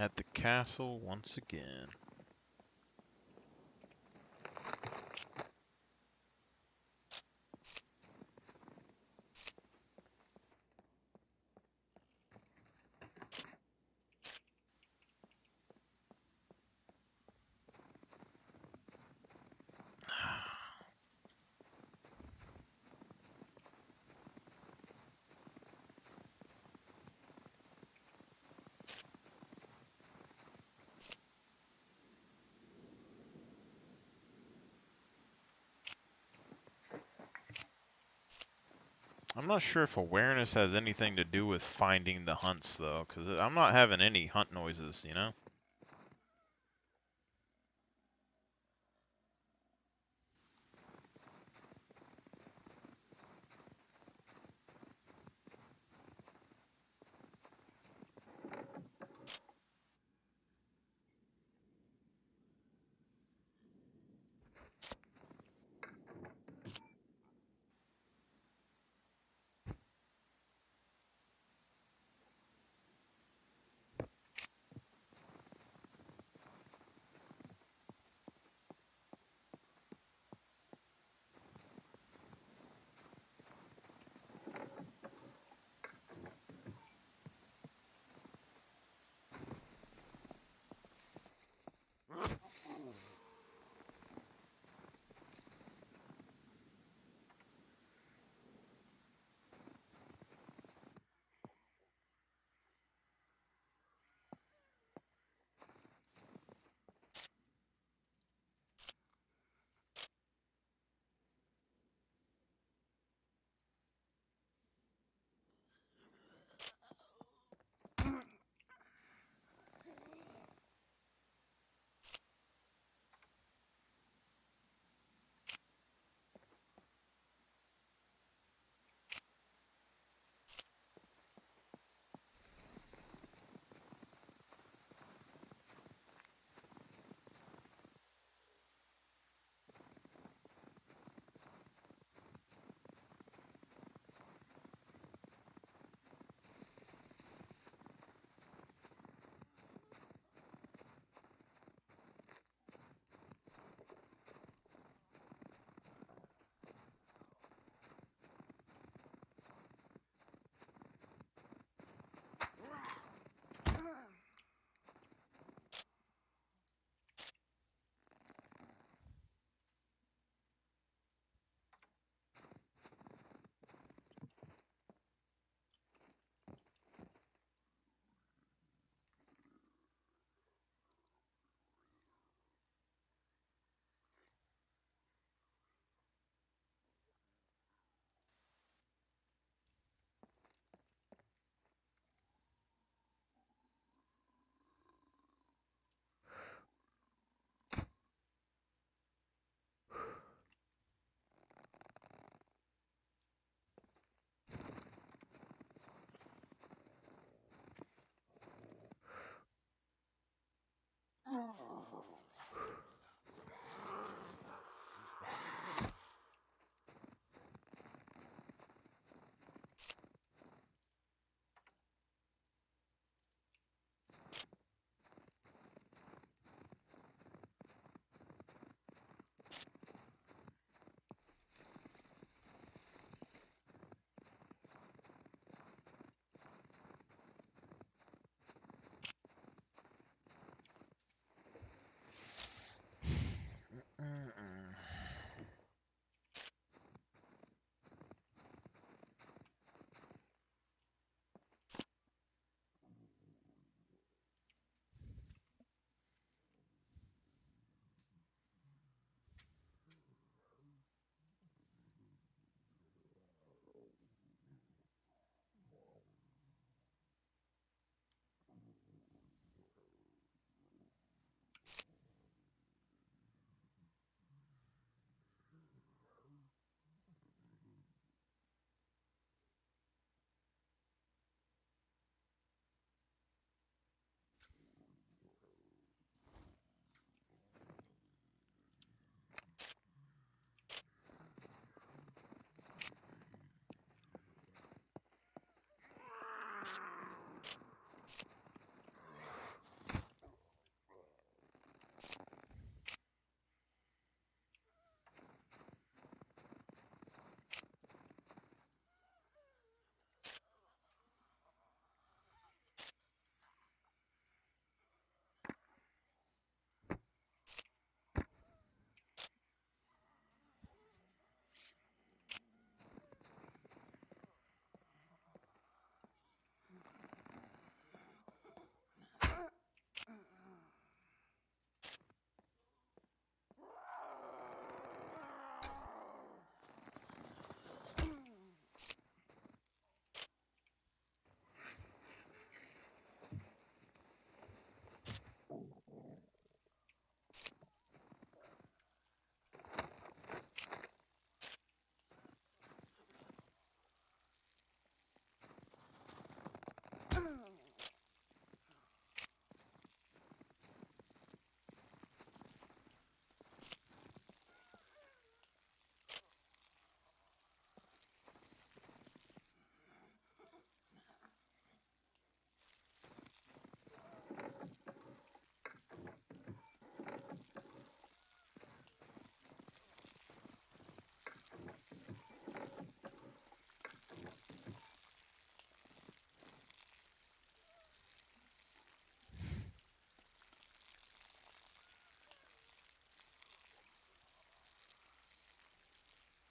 at the castle once again. I'm not sure if awareness has anything to do with finding the hunts, though, because I'm not having any hunt noises, you know?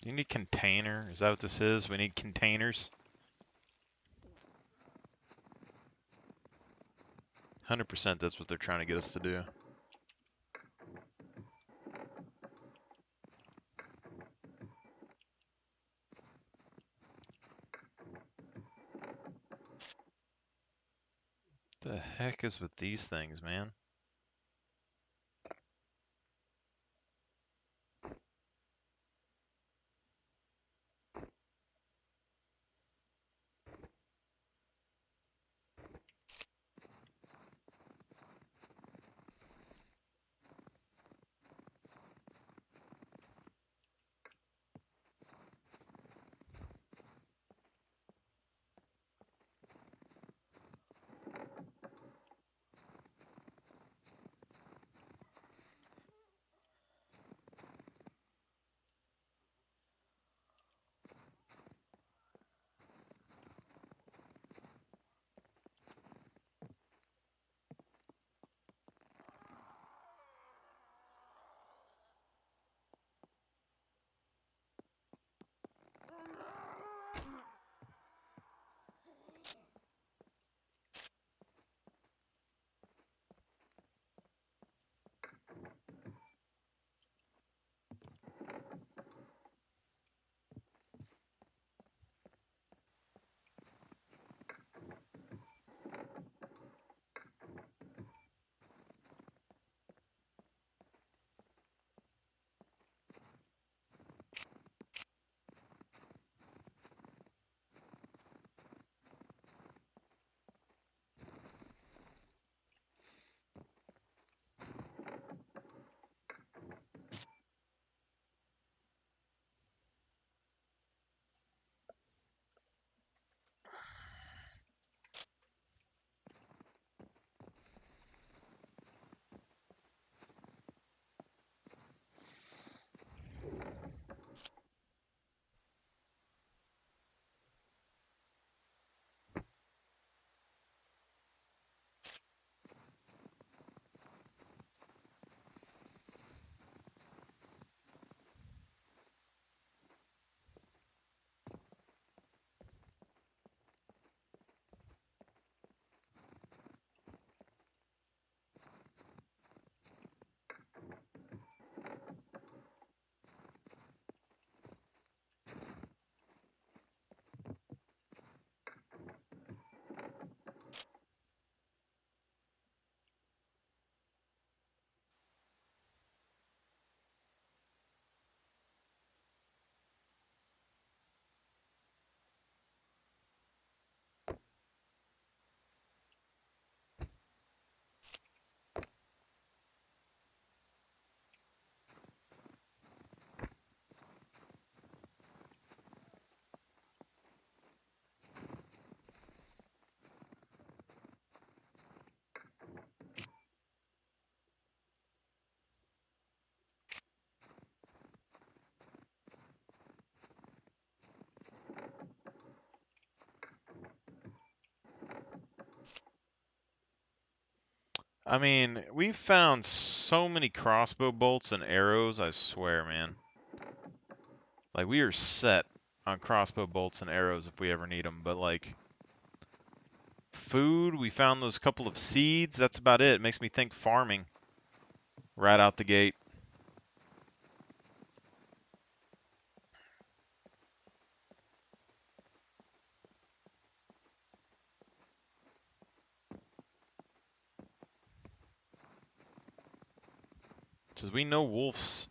Do you need container? Is that what this is? We need containers? 100% that's what they're trying to get us to do. The heck is with these things, man? I mean, we've found so many crossbow bolts and arrows, I swear, man. Like, we are set on crossbow bolts and arrows if we ever need them, but, like, food, we found those couple of seeds, that's about it. It makes me think farming right out the gate. Because we know wolves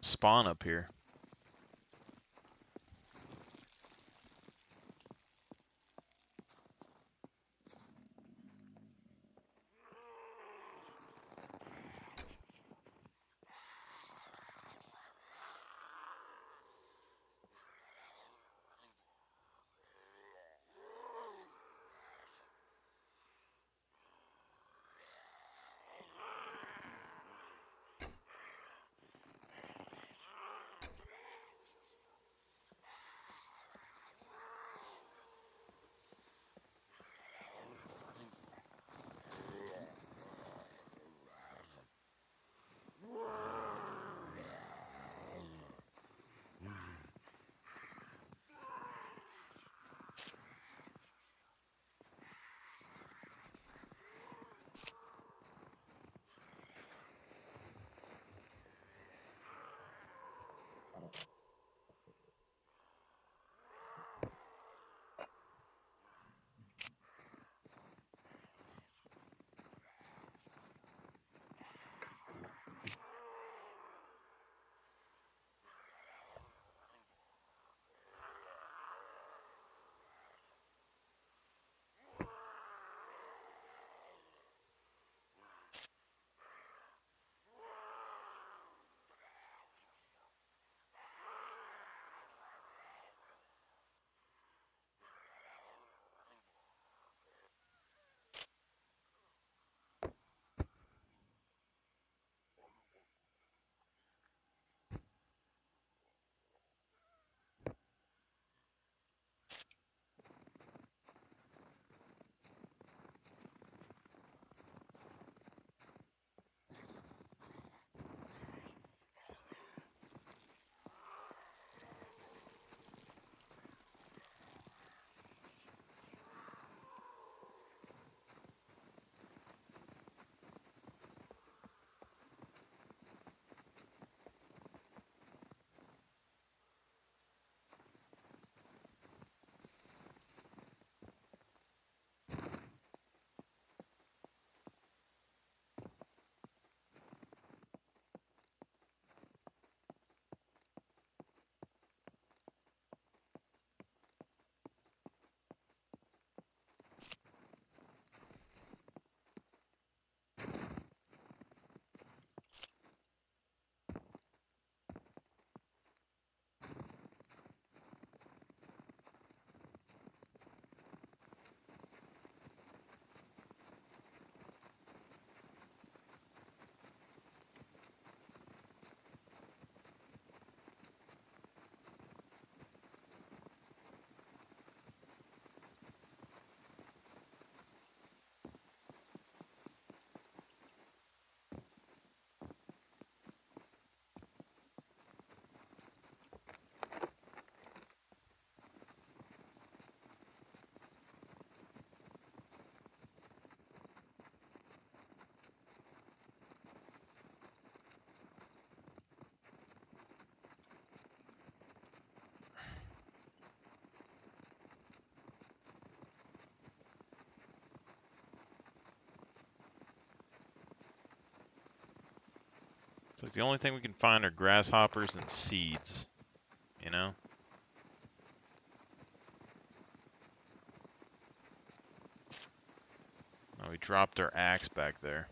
spawn up here. It's like the only thing we can find are grasshoppers and seeds, you know? Oh, we dropped our axe back there.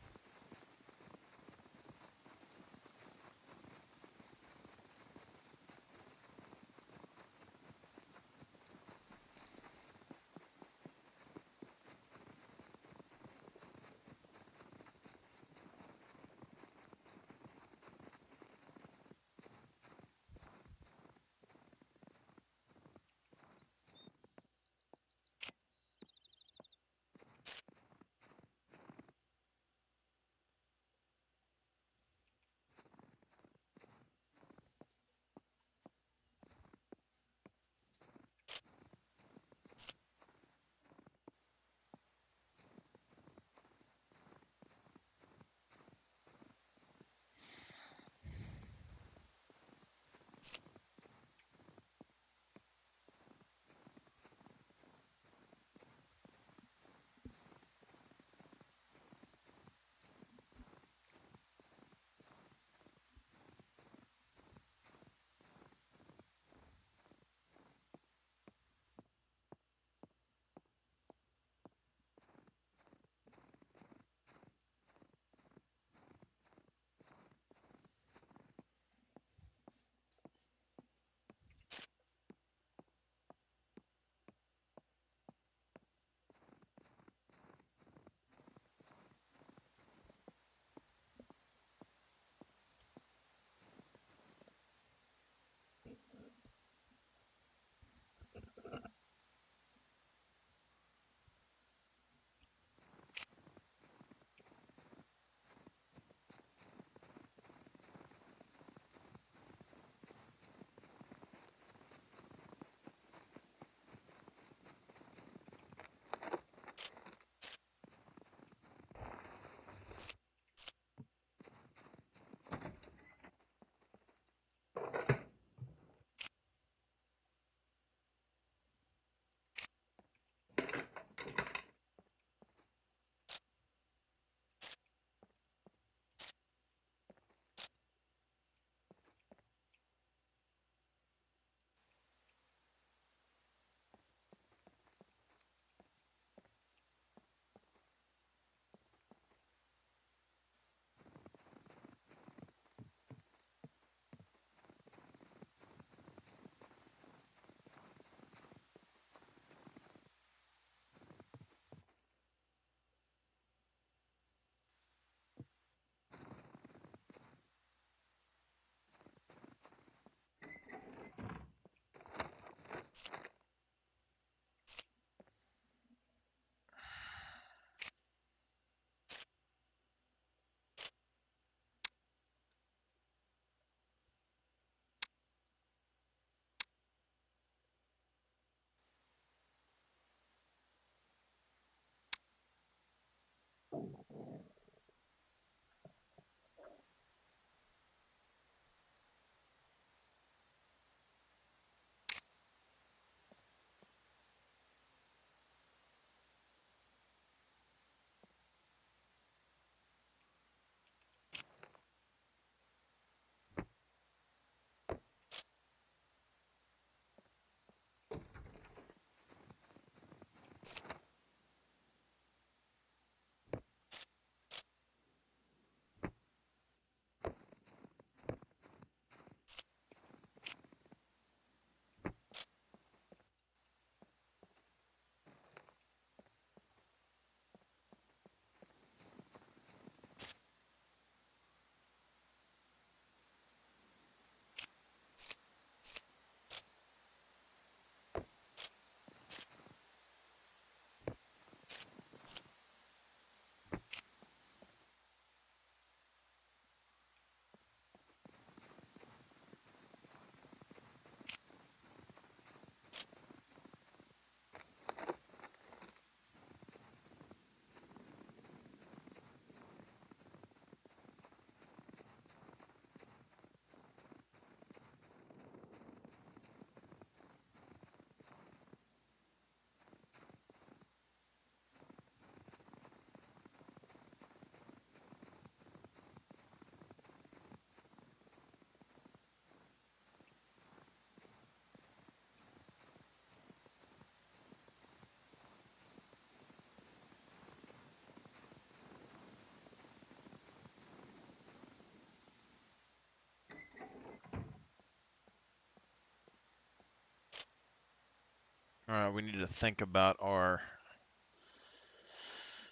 Alright, we need to think about our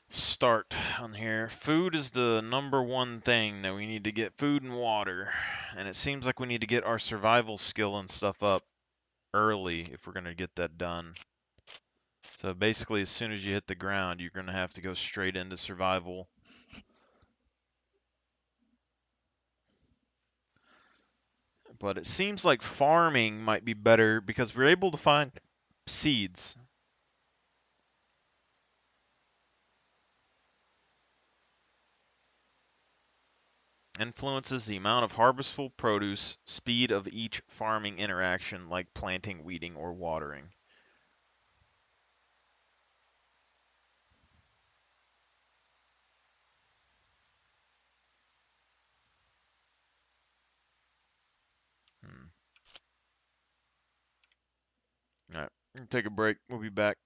start on here. Food is the number one thing that we need to get, food and water. And it seems like we need to get our survival skill and stuff up early if we're going to get that done. So basically, as soon as you hit the ground, you're going to have to go straight into survival. But it seems like farming might be better because we're able to find seeds. Influences the amount of harvestable produce, speed of each farming interaction like planting, weeding, or watering. Alright, take a break. We'll be back.